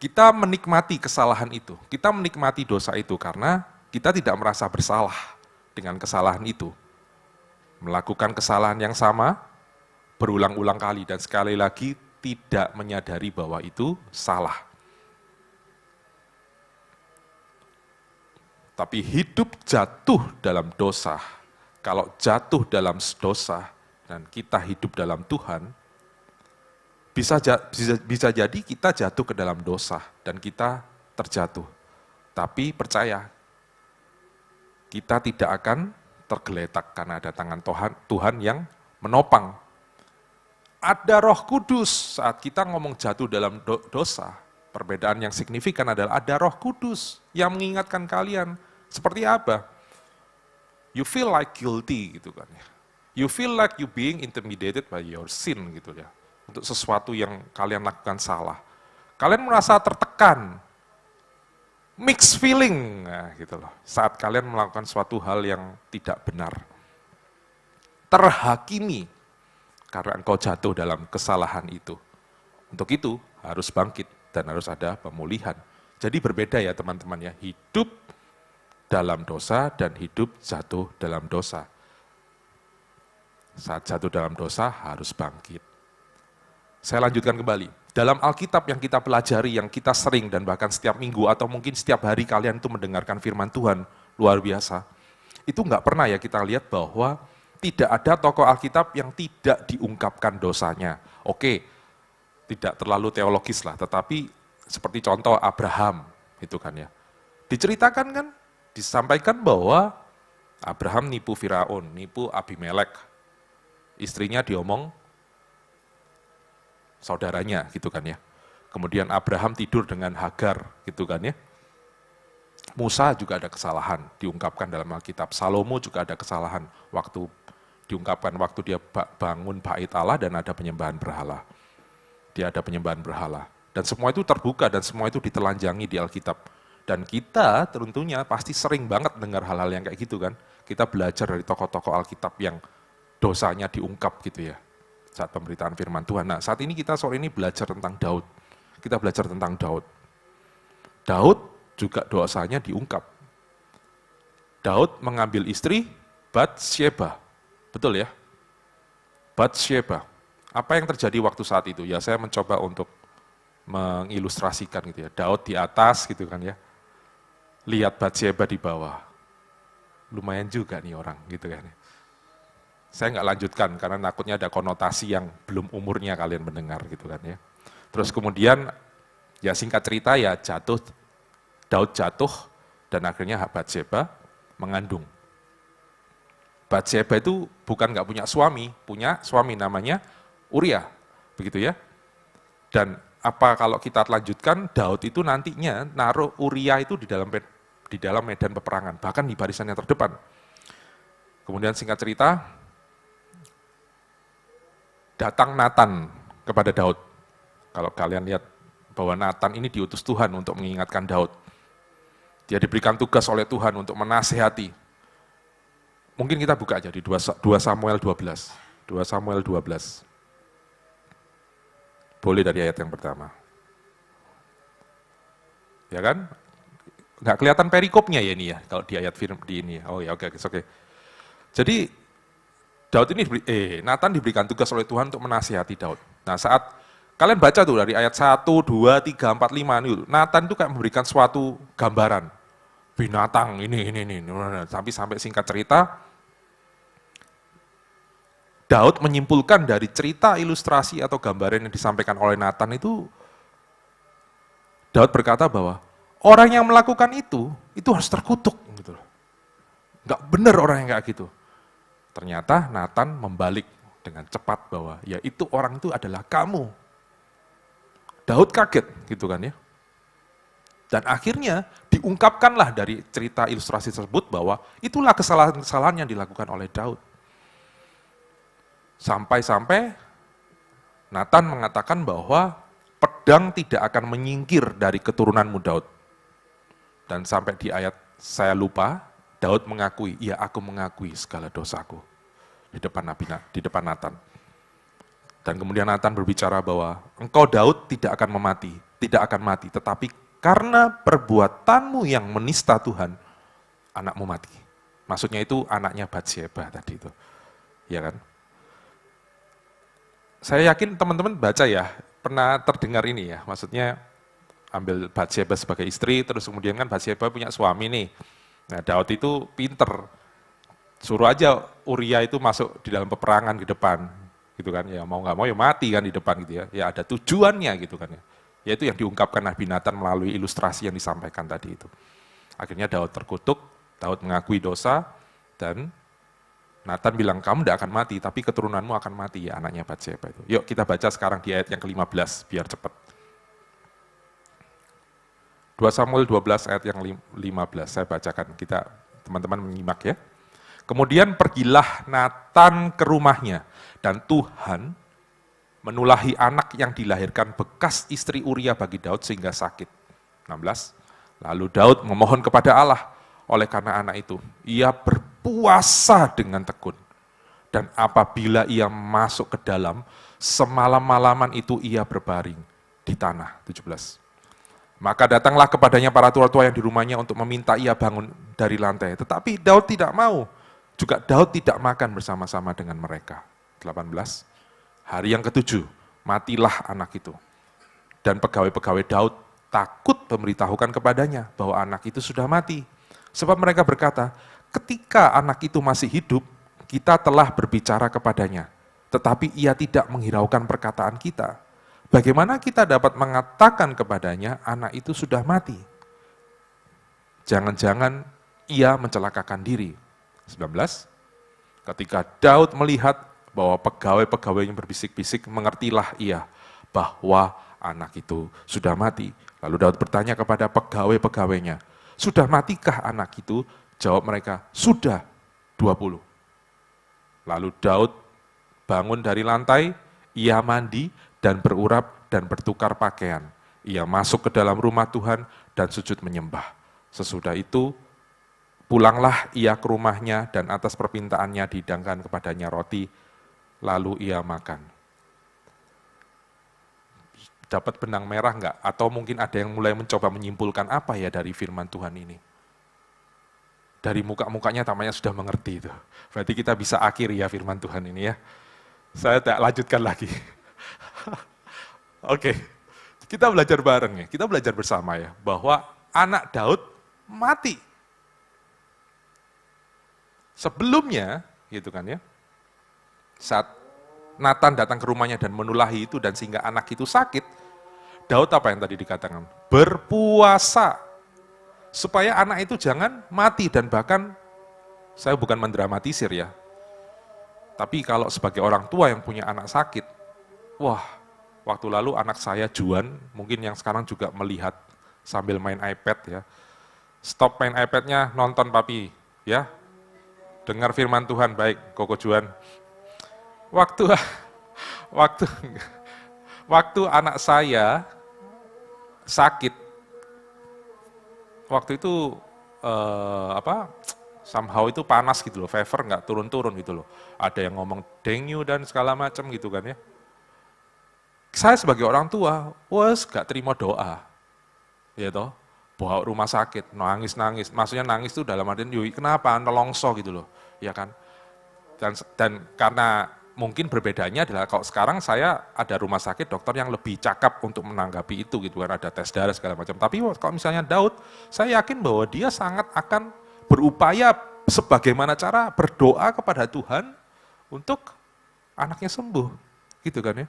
Kita menikmati kesalahan itu, kita menikmati dosa itu karena kita tidak merasa bersalah dengan kesalahan itu. Melakukan kesalahan yang sama, berulang-ulang kali, dan sekali lagi tidak menyadari bahwa itu salah. Tapi hidup jatuh dalam dosa, kalau jatuh dalam dosa dan kita hidup dalam Tuhan, bisa jadi kita jatuh ke dalam dosa dan kita terjatuh. Tapi percaya, kita tidak akan tergeletak karena ada tangan Tuhan yang menopang. Ada Roh Kudus saat kita ngomong jatuh dalam dosa. Perbedaan yang signifikan adalah ada Roh Kudus yang mengingatkan kalian. Seperti apa? You feel like guilty gitu kan ya. You feel like you being intimidated by your sin gitu ya. Untuk sesuatu yang kalian lakukan salah. Kalian merasa tertekan. Mixed feeling nah, gitu loh. Saat kalian melakukan suatu hal yang tidak benar. Terhakimi karena engkau jatuh dalam kesalahan itu. Untuk itu harus bangkit dan harus ada pemulihan. Jadi berbeda ya teman-teman ya. Hidup dalam dosa dan hidup jatuh dalam dosa. saat jatuh dalam dosa harus bangkit. Saya lanjutkan kembali. Dalam Alkitab yang kita pelajari, yang kita sering dan bahkan setiap minggu atau mungkin setiap hari kalian itu mendengarkan firman Tuhan, luar biasa. Itu nggak pernah ya kita lihat bahwa tidak ada tokoh Alkitab yang tidak diungkapkan dosanya. Oke, tidak terlalu teologis lah, tetapi seperti contoh Abraham, itu kan ya. Diceritakan kan, disampaikan bahwa Abraham nipu Firaun, nipu Abimelek. Istrinya diomong saudaranya, gitu kan ya. Kemudian Abraham tidur dengan Hagar, gitu kan ya. Musa juga ada kesalahan, diungkapkan dalam Alkitab. Salomo juga ada kesalahan, waktu diungkapkan waktu dia bangun bait Allah dan ada penyembahan berhala. Dia ada penyembahan berhala. Dan semua itu terbuka dan semua itu ditelanjangi di Alkitab. Dan kita tentunya pasti sering banget dengar hal-hal yang kayak gitu kan. Kita belajar dari tokoh-tokoh Alkitab yang dosanya diungkap gitu ya. Saat pemberitaan firman Tuhan. Nah saat ini kita sore ini belajar tentang Daud. Kita belajar tentang Daud. Daud juga dosanya diungkap. Daud mengambil istri Batsyeba. Betul ya? Batsyeba. Apa yang terjadi waktu saat itu? Ya saya mencoba untuk mengilustrasikan gitu ya. Daud di atas gitu kan ya. Lihat Batsyeba di bawah. Lumayan juga nih orang gitu kan ya. Saya nggak lanjutkan karena takutnya ada konotasi yang belum umurnya kalian mendengar gitu kan ya. Terus kemudian ya singkat cerita ya Daud jatuh dan akhirnya Batsyeba mengandung. Batsyeba itu bukan nggak punya suami namanya Uria, begitu ya. Dan apa kalau kita lanjutkan, Daud itu nantinya naruh Uria itu di dalam medan peperangan, bahkan di barisan yang terdepan. Kemudian singkat cerita, datang Nathan kepada Daud. Kalau kalian lihat bahwa Nathan ini diutus Tuhan untuk mengingatkan Daud. Dia diberikan tugas oleh Tuhan untuk menasehati. Mungkin kita buka aja di 2 Samuel 12. 2 Samuel 12. Boleh dari ayat yang pertama. Ya kan? Nggak kelihatan perikopnya ya ini ya, kalau di ayat firman di ini. Oh ya, oke. Jadi Daud ini Nathan diberikan tugas oleh Tuhan untuk menasihati Daud. Nah, saat kalian baca tuh dari ayat 1, 2, 3, 4, 5 itu, Nathan itu kayak memberikan suatu gambaran. Binatang ini. Sampai singkat cerita, Daud menyimpulkan dari cerita ilustrasi atau gambaran yang disampaikan oleh Nathan itu, Daud berkata bahwa orang yang melakukan itu harus terkutuk. Gitu. Nggak benar orang yang kayak gitu. Ternyata Nathan membalik dengan cepat bahwa ya itu orang itu adalah kamu. Daud kaget gitu kan ya. Dan akhirnya diungkapkanlah dari cerita ilustrasi tersebut bahwa itulah kesalahan-kesalahan yang dilakukan oleh Daud. Sampai-sampai Nathan mengatakan bahwa pedang tidak akan menyingkir dari keturunanmu Daud. Dan sampai di ayat saya lupa, Daud mengakui, ya aku mengakui segala dosaku di depan Nathan. Dan kemudian Nathan berbicara bahwa engkau Daud tidak akan mati, tetapi karena perbuatanmu yang menista Tuhan, anakmu mati. Maksudnya itu anaknya Batsyeba tadi itu. Ya kan? Saya yakin teman-teman baca ya, pernah terdengar ini ya, maksudnya ambil Batsyeba sebagai istri, terus kemudian kan Batsyeba punya suami nih. Nah Daud itu pinter, suruh aja Uria itu masuk di dalam peperangan di depan, gitu kan, ya mau nggak mau ya mati kan di depan gitu ya ada tujuannya gitu kan ya. Yaitu yang diungkapkan Nabi Nathan melalui ilustrasi yang disampaikan tadi itu. Akhirnya Daud terkutuk, Daud mengakui dosa, dan Nathan bilang, kamu tidak akan mati, tapi keturunanmu akan mati, ya anaknya Batsyeba itu. Yuk kita baca sekarang di ayat yang ke-15, biar cepat. 2 Samuel 12 ayat yang 15, saya bacakan, kita teman-teman menyimak ya. Kemudian pergilah Nathan ke rumahnya, dan Tuhan menulahi anak yang dilahirkan bekas istri Uria bagi Daud sehingga sakit. 16, lalu Daud memohon kepada Allah, oleh karena anak itu, ia berpuasa dengan tekun. Dan apabila ia masuk ke dalam, semalam-malaman itu ia berbaring di tanah. 17. Maka datanglah kepadanya para tua-tua yang di rumahnya untuk meminta ia bangun dari lantai. Tetapi Daud tidak mau. Juga Daud tidak makan bersama-sama dengan mereka. 18. Hari yang ke-7, matilah anak itu. Dan pegawai-pegawai Daud takut memberitahukan kepadanya bahwa anak itu sudah mati. Sebab mereka berkata, ketika anak itu masih hidup, kita telah berbicara kepadanya, tetapi ia tidak menghiraukan perkataan kita. Bagaimana kita dapat mengatakan kepadanya anak itu sudah mati? Jangan-jangan ia mencelakakan diri. 19. Ketika Daud melihat bahwa pegawai-pegawai yang berbisik-bisik, mengertilah ia bahwa anak itu sudah mati. Lalu Daud bertanya kepada pegawai-pegawainya, sudah matikah anak itu? Jawab mereka, sudah 20. Lalu Daud bangun dari lantai, ia mandi dan berurap dan bertukar pakaian. Ia masuk ke dalam rumah Tuhan dan sujud menyembah. Sesudah itu, pulanglah ia ke rumahnya dan atas permintaannya dihidangkan kepadanya roti, lalu ia makan. Dapat benang merah enggak? Atau mungkin ada yang mulai mencoba menyimpulkan apa ya dari firman Tuhan ini? Dari muka-mukanya tampaknya sudah mengerti itu. Berarti kita bisa akhiri ya firman Tuhan ini ya. Saya tak lanjutkan lagi. Oke, kita belajar bareng ya, kita belajar bersama ya, bahwa anak Daud mati. Sebelumnya, gitu kan ya, saat Nathan datang ke rumahnya dan menulahi itu dan sehingga anak itu sakit, Daud apa yang tadi dikatakan? Berpuasa. Supaya anak itu jangan mati dan bahkan, saya bukan mendramatisir ya, tapi kalau sebagai orang tua yang punya anak sakit, wah, waktu lalu anak saya Juan, mungkin yang sekarang juga melihat sambil main iPad ya, stop main iPad-nya, nonton papi, ya, dengar firman Tuhan, baik, Koko Juan. Waktu anak saya sakit, waktu itu somehow itu panas gitu loh, fever nggak turun-turun gitu loh. Ada yang ngomong dengue dan segala macam gitu kan ya. Saya sebagai orang tua, nggak terima doa, ya toh, bawa rumah sakit, nangis. Maksudnya nangis itu dalam artian, yui kenapa, nelongso gitu loh, ya kan. Dan karena mungkin berbedanya adalah kalau sekarang saya ada rumah sakit dokter yang lebih cakap untuk menanggapi itu gitu kan, ada tes darah segala macam. Tapi kalau misalnya Daud, saya yakin bahwa dia sangat akan berupaya sebagaimana cara berdoa kepada Tuhan untuk anaknya sembuh, gitu kan ya.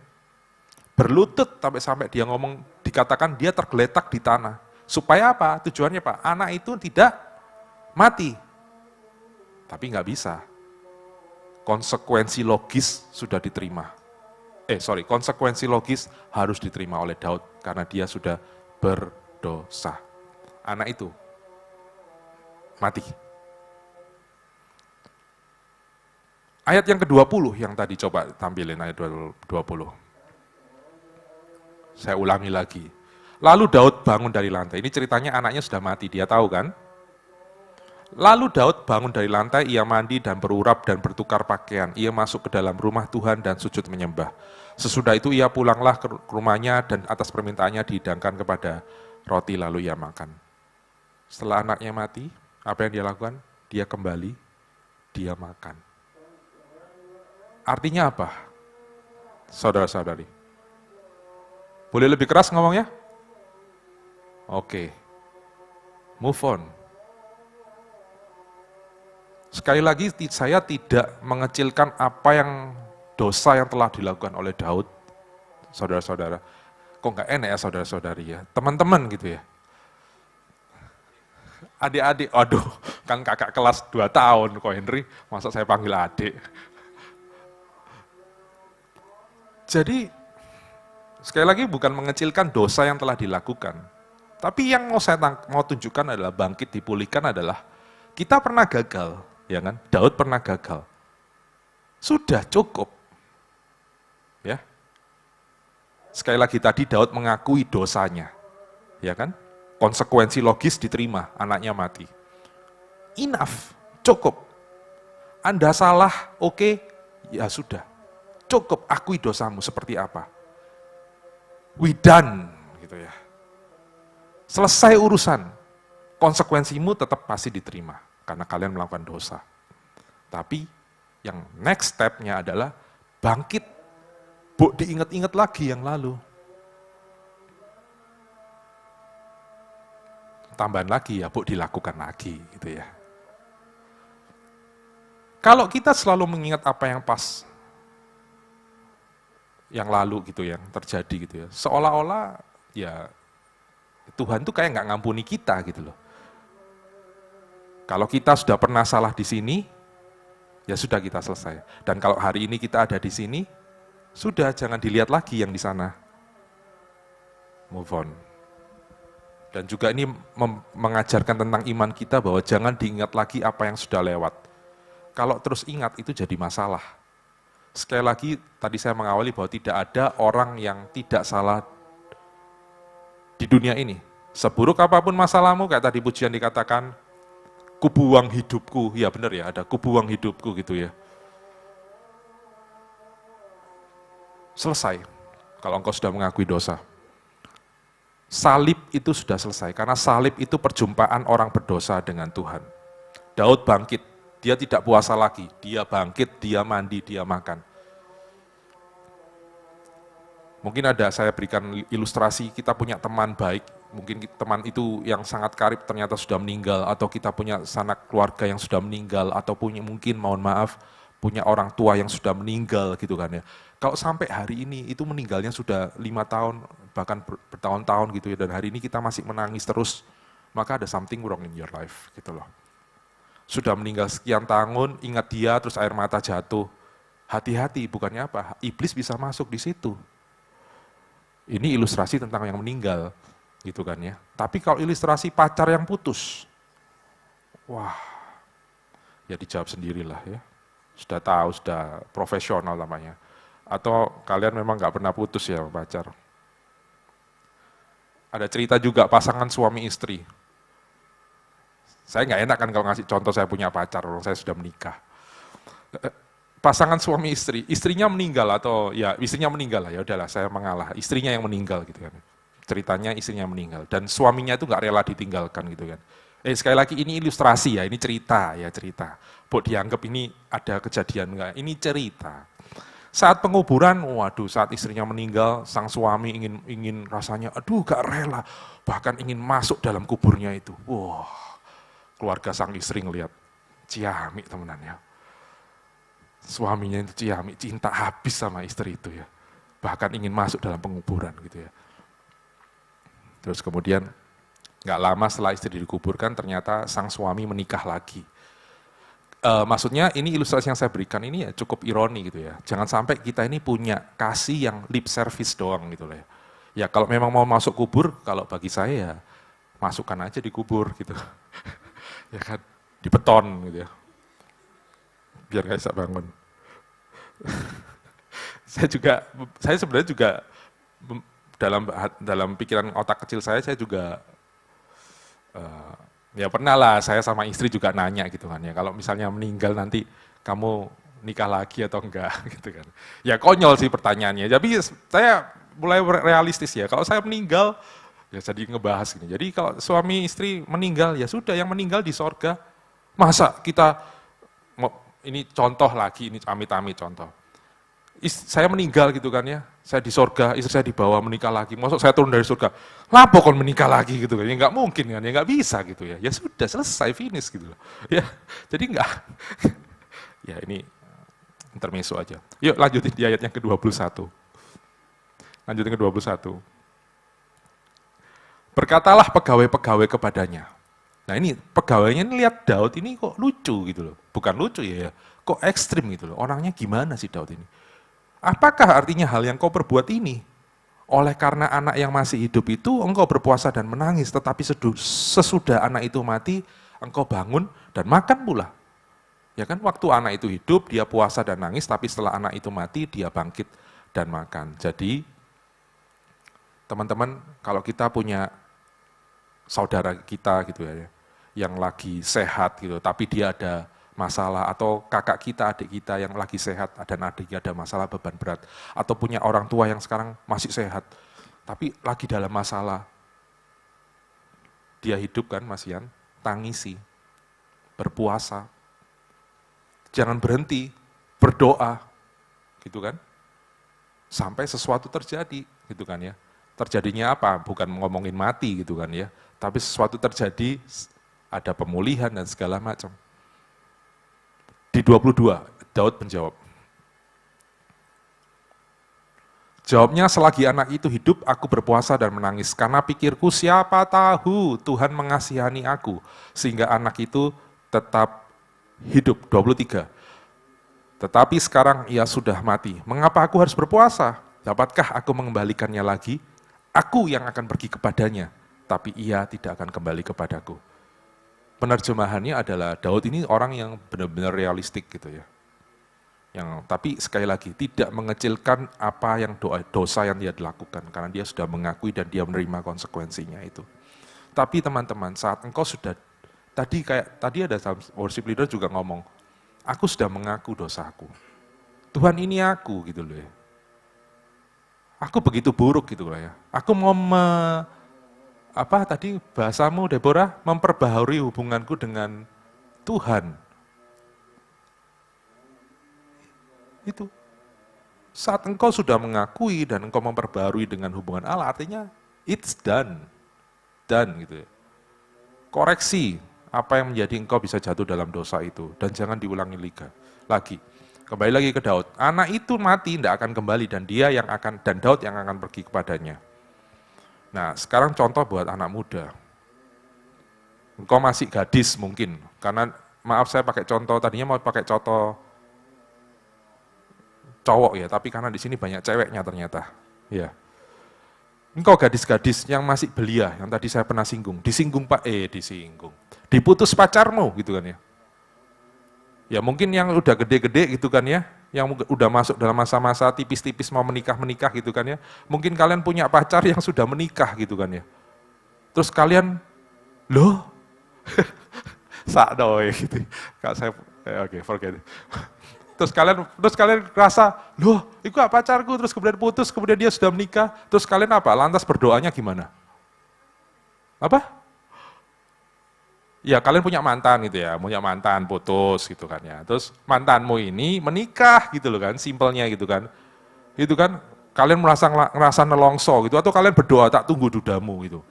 Berlutut sampai dia ngomong, dikatakan dia tergeletak di tanah. Supaya apa? Tujuannya Pak, anak itu tidak mati. Tapi nggak bisa. Konsekuensi logis sudah diterima. Konsekuensi logis harus diterima oleh Daud karena dia sudah berdosa. Anak itu mati. Ayat yang ke-20 yang tadi coba tampilin, ayat 20. Saya ulangi lagi. Lalu Daud bangun dari lantai. Ini ceritanya anaknya sudah mati, dia tahu kan? Lalu Daud bangun dari lantai, ia mandi dan berurap dan bertukar pakaian. Ia masuk ke dalam rumah Tuhan dan sujud menyembah. Sesudah itu ia pulanglah ke rumahnya dan atas permintaannya dihidangkan kepada roti lalu ia makan. Setelah anaknya mati, apa yang dia lakukan? Dia kembali, dia makan. Artinya apa? Saudara-saudari. Boleh lebih keras ngomongnya? Oke. Move on. Sekali lagi, saya tidak mengecilkan apa yang dosa yang telah dilakukan oleh Daud, saudara-saudara. Kok nggak enak ya saudara-saudari ya, teman-teman gitu ya. Adik-adik, aduh, kan kakak kelas 2 tahun kok Henry, masa saya panggil adik. Jadi, sekali lagi bukan mengecilkan dosa yang telah dilakukan. Tapi yang saya mau tunjukkan adalah bangkit dipulihkan adalah, kita pernah gagal. Ya kan? Daud pernah gagal. Sudah cukup. Ya. Sekali lagi tadi Daud mengakui dosanya. Ya kan? Konsekuensi logis diterima, anaknya mati. Enough, cukup. Anda salah, oke, ya sudah. Cukup, akui dosamu seperti apa. We done, gitu ya. Selesai urusan. Konsekuensimu tetap pasti diterima. Karena kalian melakukan dosa. Tapi yang next step-nya adalah bangkit, bu diingat-ingat lagi yang lalu. Tambahan lagi ya, bu dilakukan lagi gitu ya. Kalau kita selalu mengingat apa yang pas, yang lalu gitu, yang terjadi gitu ya, seolah-olah ya Tuhan tuh kayak nggak ngampuni kita gitu loh. Kalau kita sudah pernah salah di sini, ya sudah kita selesai. Dan kalau hari ini kita ada di sini, sudah jangan dilihat lagi yang di sana. Move on. Dan juga ini mengajarkan tentang iman kita bahwa jangan diingat lagi apa yang sudah lewat. Kalau terus ingat itu jadi masalah. Sekali lagi tadi saya mengawali bahwa tidak ada orang yang tidak salah di dunia ini. Seburuk apapun masalahmu, kayak tadi pujian dikatakan, kubuang hidupku, ya benar ya, ada kubuang hidupku gitu ya. Selesai, kalau engkau sudah mengakui dosa. Salib itu sudah selesai, karena salib itu perjumpaan orang berdosa dengan Tuhan. Daud bangkit, dia tidak puasa lagi, dia bangkit, dia mandi, dia makan. Mungkin ada, saya berikan ilustrasi, kita punya teman baik, mungkin teman itu yang sangat karib ternyata sudah meninggal, atau kita punya sanak keluarga yang sudah meninggal, atau punya mungkin, mohon maaf, punya orang tua yang sudah meninggal gitu kan ya. Kalau sampai hari ini itu meninggalnya sudah 5 tahun, bahkan bertahun-tahun gitu ya, dan hari ini kita masih menangis terus, maka ada something wrong in your life gitu loh. Sudah meninggal sekian tahun, ingat dia, terus air mata jatuh. Hati-hati, bukannya apa? Iblis bisa masuk di situ. Ini ilustrasi tentang yang meninggal, gitu kan ya. Tapi kalau ilustrasi pacar yang putus, wah, ya dijawab sendirilah ya. Sudah tahu, sudah profesional namanya. Atau kalian memang nggak pernah putus ya pacar. Ada cerita juga pasangan suami istri. Saya nggak enak kan kalau ngasih contoh saya punya pacar, orang saya sudah menikah. Pasangan suami istri, istrinya meninggal atau ya istrinya meninggal lah, ya udahlah saya mengalah, istrinya yang meninggal gitu kan. Ceritanya istrinya meninggal dan suaminya itu nggak rela ditinggalkan gitu kan. Sekali lagi ini ilustrasi ya, ini cerita ya cerita. Bok dianggap ini ada kejadian enggak? Ini cerita. Saat penguburan, waduh, saat istrinya meninggal, sang suami ingin rasanya, aduh gak rela, bahkan ingin masuk dalam kuburnya itu. Wah, keluarga sang istri ngelihat, ciamik temenannya. Suaminya itu ciamik, cinta habis sama istri itu ya. Bahkan ingin masuk dalam penguburan gitu ya. Terus kemudian, gak lama setelah istri dikuburkan, ternyata sang suami menikah lagi. Maksudnya ini ilustrasi yang saya berikan ini ya cukup ironi gitu ya. Jangan sampai kita ini punya kasih yang lip service doang gitu lah ya. Ya kalau memang mau masuk kubur, kalau bagi saya ya masukkan aja di kubur gitu. Ya kan, di beton gitu ya. Biar gak bisa bangun. Saya sebenarnya juga dalam pikiran otak kecil saya juga ya pernah lah saya sama istri juga nanya gitu kan ya, kalau misalnya meninggal nanti kamu nikah lagi atau enggak gitu kan. Ya konyol sih pertanyaannya, tapi saya mulai realistis ya, kalau saya meninggal ya jadi ngebahas gini. Jadi kalau suami istri meninggal ya sudah, yang meninggal di sorga. Masa kita, ini contoh lagi, ini amit-amit contoh. Saya meninggal gitu kan ya, saya di surga, istri saya dibawa menikah lagi, maksud saya turun dari surga, lapo kon menikah lagi gitu kan, ya nggak mungkin kan, ya nggak bisa gitu ya, ya sudah selesai, finish gitu loh, ya jadi nggak, ya ini intermezzo aja. Yuk lanjutin di ayat yang ke-21, lanjutin ke-21. Berkatalah pegawai-pegawai kepadanya. Nah ini pegawainya ini lihat Daud ini kok lucu gitu loh, bukan lucu ya, kok ekstrim gitu loh, orangnya gimana sih Daud ini? Apakah artinya hal yang kau perbuat ini? Oleh karena anak yang masih hidup itu engkau berpuasa dan menangis, tetapi sesudah anak itu mati, engkau bangun dan makan pula. Ya kan, waktu anak itu hidup, dia puasa dan nangis, tapi setelah anak itu mati, dia bangkit dan makan. Jadi, teman-teman, kalau kita punya saudara kita gitu ya, yang lagi sehat gitu, tapi dia ada masalah, atau kakak kita, adik kita yang lagi sehat dan adiknya ada masalah beban berat, atau punya orang tua yang sekarang masih sehat tapi lagi dalam masalah, dia hidup kan Mas Yan, tangisi, berpuasa, jangan berhenti, berdoa, gitu kan? Sampai sesuatu terjadi, gitu kan ya. Terjadinya apa? Bukan ngomongin mati gitu kan ya, tapi sesuatu terjadi, ada pemulihan dan segala macam. Di 22, Daud menjawab. Jawabnya, selagi anak itu hidup, aku berpuasa dan menangis, karena pikirku siapa tahu Tuhan mengasihani aku, sehingga anak itu tetap hidup. 23. Tetapi sekarang ia sudah mati. Mengapa aku harus berpuasa? Dapatkah aku mengembalikannya lagi? Aku yang akan pergi kepadanya, tapi ia tidak akan kembali kepadaku. Penerjemahannya adalah Daud ini orang yang benar-benar realistik gitu ya. Tapi sekali lagi tidak mengecilkan apa yang dosa yang dia lakukan, karena dia sudah mengakui dan dia menerima konsekuensinya itu. Tapi teman-teman, saat engkau sudah tadi ada worship leader juga ngomong, aku sudah mengaku dosaku. Tuhan, ini aku gitu loh ya. Aku begitu buruk gitu loh ya. Aku mau tadi bahasamu Deborah, memperbaharui hubunganku dengan Tuhan. Itu. Saat engkau sudah mengakui dan engkau memperbaharui dengan hubungan Allah, artinya it's done. Done gitu ya. Koreksi apa yang menjadi engkau bisa jatuh dalam dosa itu, dan jangan diulangi lagi. Kembali lagi ke Daud. Anak itu mati, tidak akan kembali, dan Daud yang akan pergi kepadanya. Nah, sekarang contoh buat anak muda. Engkau masih gadis mungkin, karena maaf saya pakai contoh, tadinya mau pakai contoh cowok ya, tapi karena di sini banyak ceweknya ternyata. Ya. Engkau gadis-gadis yang masih belia, yang tadi saya pernah singgung, diputus pacarmu gitu kan ya. Ya mungkin yang udah gede-gede gitu kan ya, yang udah masuk dalam masa-masa tipis-tipis mau menikah gitu kan ya. Mungkin kalian punya pacar yang sudah menikah gitu kan ya. Terus kalian, loh, sakdoy gitu. Kak saya, oke, forget it. Terus kalian rasa, loh, itu gak pacarku, terus kemudian putus, kemudian dia sudah menikah, terus kalian apa? Lantas berdoanya gimana? Apa? Ya kalian punya mantan gitu ya, putus gitu kan ya. Terus mantanmu ini menikah gitu loh kan, simpelnya gitu kan. Itu kan kalian merasa nelongso gitu, atau kalian berdoa tak tunggu dudamu gitu.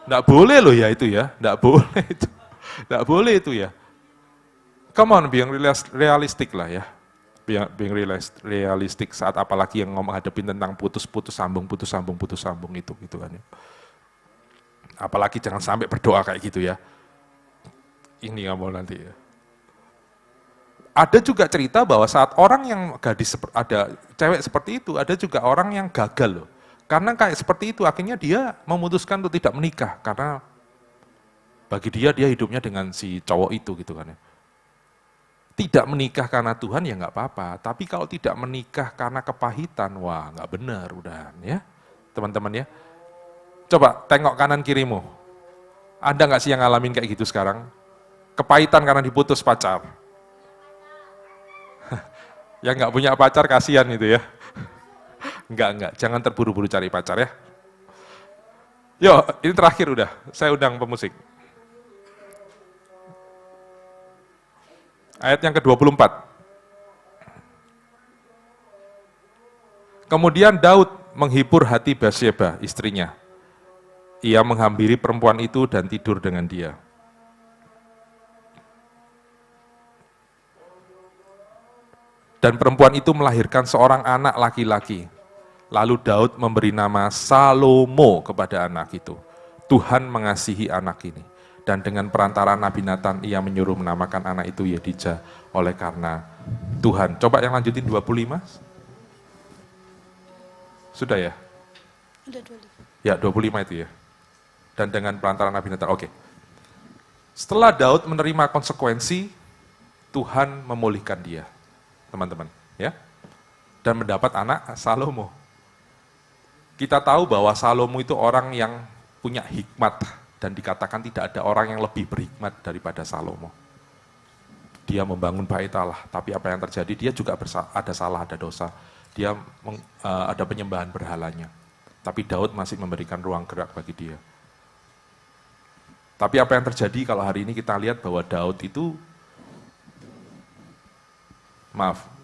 Nggak boleh loh ya itu ya, nggak boleh itu ya. Come on, being realistic lah ya. Being realistic saat apalagi yang menghadapi tentang putus sambung itu gitu kan ya. Apalagi jangan sampai berdoa kayak gitu ya. Ini nggak mau nanti ya. Ada juga cerita bahwa saat orang yang ada cewek seperti itu, ada juga orang yang gagal loh. Karena kayak seperti itu akhirnya dia memutuskan untuk tidak menikah karena bagi dia hidupnya dengan si cowok itu gitu kan ya. Tidak menikah karena Tuhan ya nggak apa-apa, tapi kalau tidak menikah karena kepahitan, wah nggak benar udah ya, teman-teman ya. Coba tengok kanan kirimu, ada nggak sih yang ngalamin kayak gitu sekarang? Kepahitan karena diputus pacar. Yang nggak punya pacar kasihan itu ya. Enggak, jangan terburu-buru cari pacar ya. Yo, ini terakhir udah, saya undang pemusik. Ayat yang ke-24. Kemudian Daud menghibur hati Batsyeba, istrinya. Ia menghampiri perempuan itu dan tidur dengan dia. Dan perempuan itu melahirkan seorang anak laki-laki. Lalu Daud memberi nama Salomo kepada anak itu. Tuhan mengasihi anak ini. Dan dengan perantara Nabi Nathan, ia menyuruh menamakan anak itu Yedija oleh karena Tuhan. Coba yang lanjutin 25. Sudah ya? Udah 25. Ya, 25 itu ya. Dan dengan perantara Nabi Nathan, oke. Setelah Daud menerima konsekuensi, Tuhan memulihkan dia, teman-teman. Ya, dan mendapat anak Salomo. Kita tahu bahwa Salomo itu orang yang punya hikmat, dan dikatakan tidak ada orang yang lebih berhikmat daripada Salomo. Dia membangun bait Allah, tapi apa yang terjadi? Dia juga ada salah, ada dosa. Dia ada penyembahan berhalanya. Tapi Daud masih memberikan ruang gerak bagi dia. Tapi apa yang terjadi kalau hari ini kita lihat bahwa Daud itu,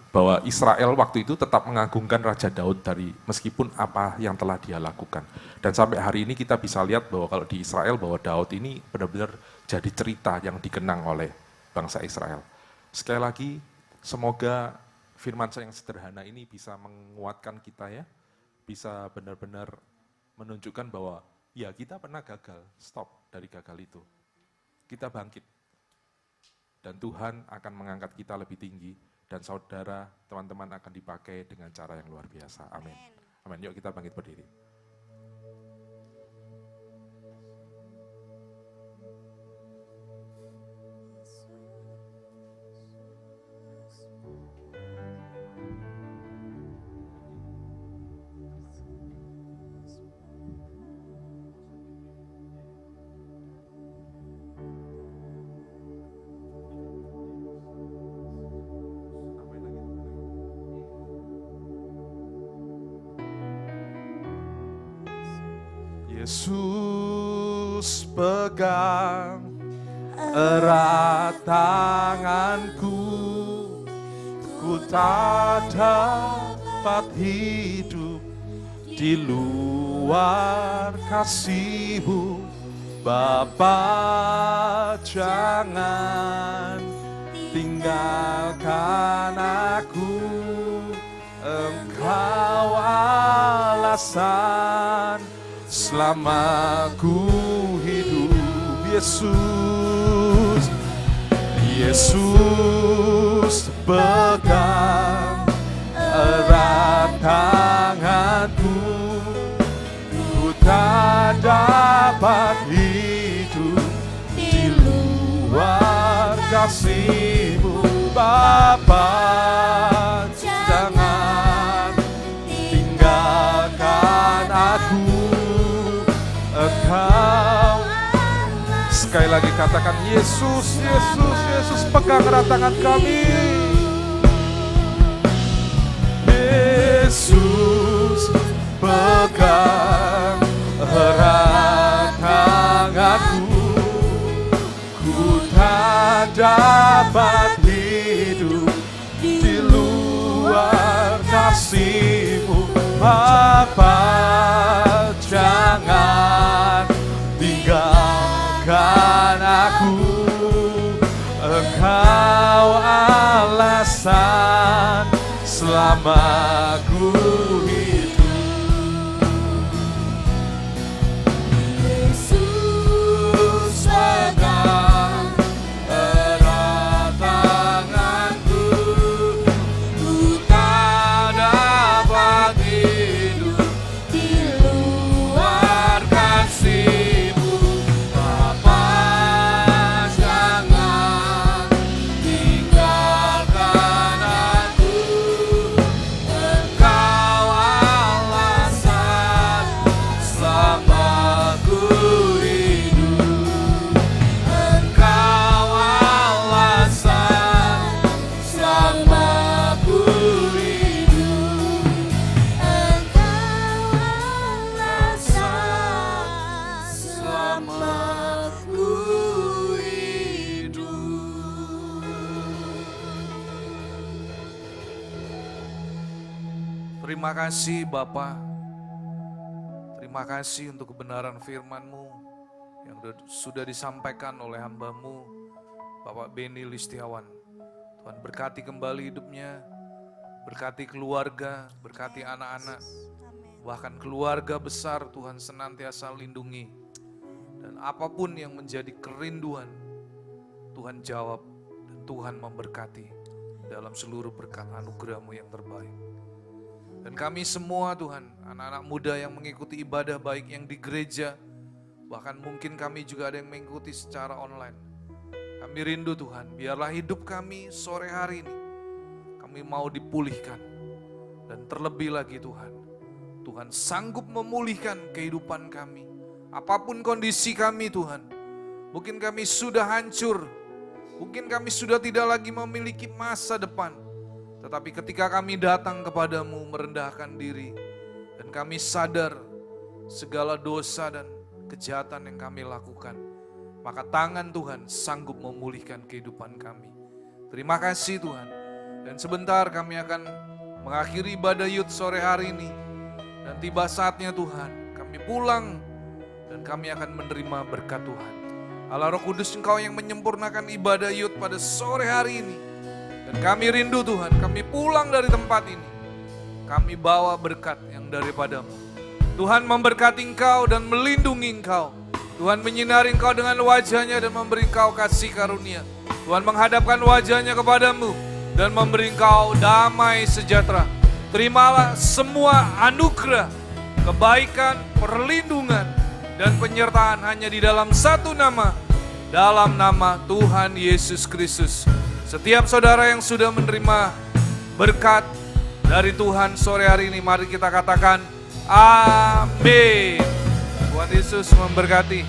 bahwa Israel waktu itu tetap mengagungkan Raja Daud dari meskipun apa yang telah dia lakukan. Dan sampai hari ini kita bisa lihat bahwa kalau di Israel bahwa Daud ini benar-benar jadi cerita yang dikenang oleh bangsa Israel. Sekali lagi, semoga firman yang sederhana ini bisa menguatkan kita ya, bisa benar-benar menunjukkan bahwa ya kita pernah gagal, stop dari gagal itu. Kita bangkit. Dan Tuhan akan mengangkat kita lebih tinggi dan saudara, teman-teman akan dipakai dengan cara yang luar biasa. Amin. Amin. Yuk kita bangkit berdiri. Yesus pegang erat tanganku, ku tak dapat hidup di luar kasih-Mu. Bapa, jangan tinggalkan aku, Engkau alasan selama ku hidup. Yesus, Yesus pegang erat tanganku, ku tak dapat hidup di luar kasih-Mu. Bapa, jangan tinggalkan aku, Engkau. Sekali lagi katakan, Yesus, Yesus, Yesus pegang erat tangan kami. Yesus pegang erat tanganku, ku tak dapat hidup di luar kasih-Mu. Bapa, jangan tinggalkan aku, Engkau alasan selama ku hidup. Yesus pegang erat tanganku, ku tak dapat hidup di luar kasih-Mu. Bapa, jangan tinggalkan aku, Engkau alasan selama ku hidup. Engkau alasan selama ku hidup. Engkau alasan selama ku hidup. Terima kasih Bapa. Terima kasih untuk kebenaran firman-Mu yang sudah disampaikan oleh hamba-Mu, Bapak Beni Listiawan. Tuhan berkati kembali hidupnya, berkati keluarga, berkati anak-anak, bahkan keluarga besar Tuhan senantiasa lindungi. Dan apapun yang menjadi kerinduan, Tuhan jawab dan Tuhan memberkati dalam seluruh berkat anugerah-Mu yang terbaik. Dan kami semua Tuhan, anak-anak muda yang mengikuti ibadah baik yang di gereja, bahkan mungkin kami juga ada yang mengikuti secara online. Kami rindu Tuhan, biarlah hidup kami sore hari ini, kami mau dipulihkan. Dan terlebih lagi Tuhan, Tuhan sanggup memulihkan kehidupan kami. Apapun kondisi kami Tuhan, mungkin kami sudah hancur, mungkin kami sudah tidak lagi memiliki masa depan. Tetapi ketika kami datang kepadamu merendahkan diri, dan kami sadar segala dosa dan kejahatan yang kami lakukan, maka tangan Tuhan sanggup memulihkan kehidupan kami. Terima kasih Tuhan, Dan sebentar kami akan mengakhiri ibadah youth sore hari ini. Dan tiba saatnya Tuhan, kami pulang dan kami akan menerima berkat Tuhan. Allah Roh Kudus, Engkau yang menyempurnakan ibadah youth pada sore hari ini. Dan kami rindu Tuhan, kami pulang dari tempat ini. Kami bawa berkat yang daripadamu. Tuhan memberkati Engkau dan melindungi Engkau. Tuhan menyinari Engkau dengan wajahnya dan memberi Engkau kasih karunia. Tuhan menghadapkan wajahnya kepadamu dan memberi Engkau damai sejahtera. Terimalah semua anugerah, kebaikan, perlindungan, dan penyertaan hanya di dalam satu nama, dalam nama Tuhan Yesus Kristus. Setiap saudara yang sudah menerima berkat dari Tuhan sore hari ini, mari kita katakan amin. Tuhan Yesus memberkati.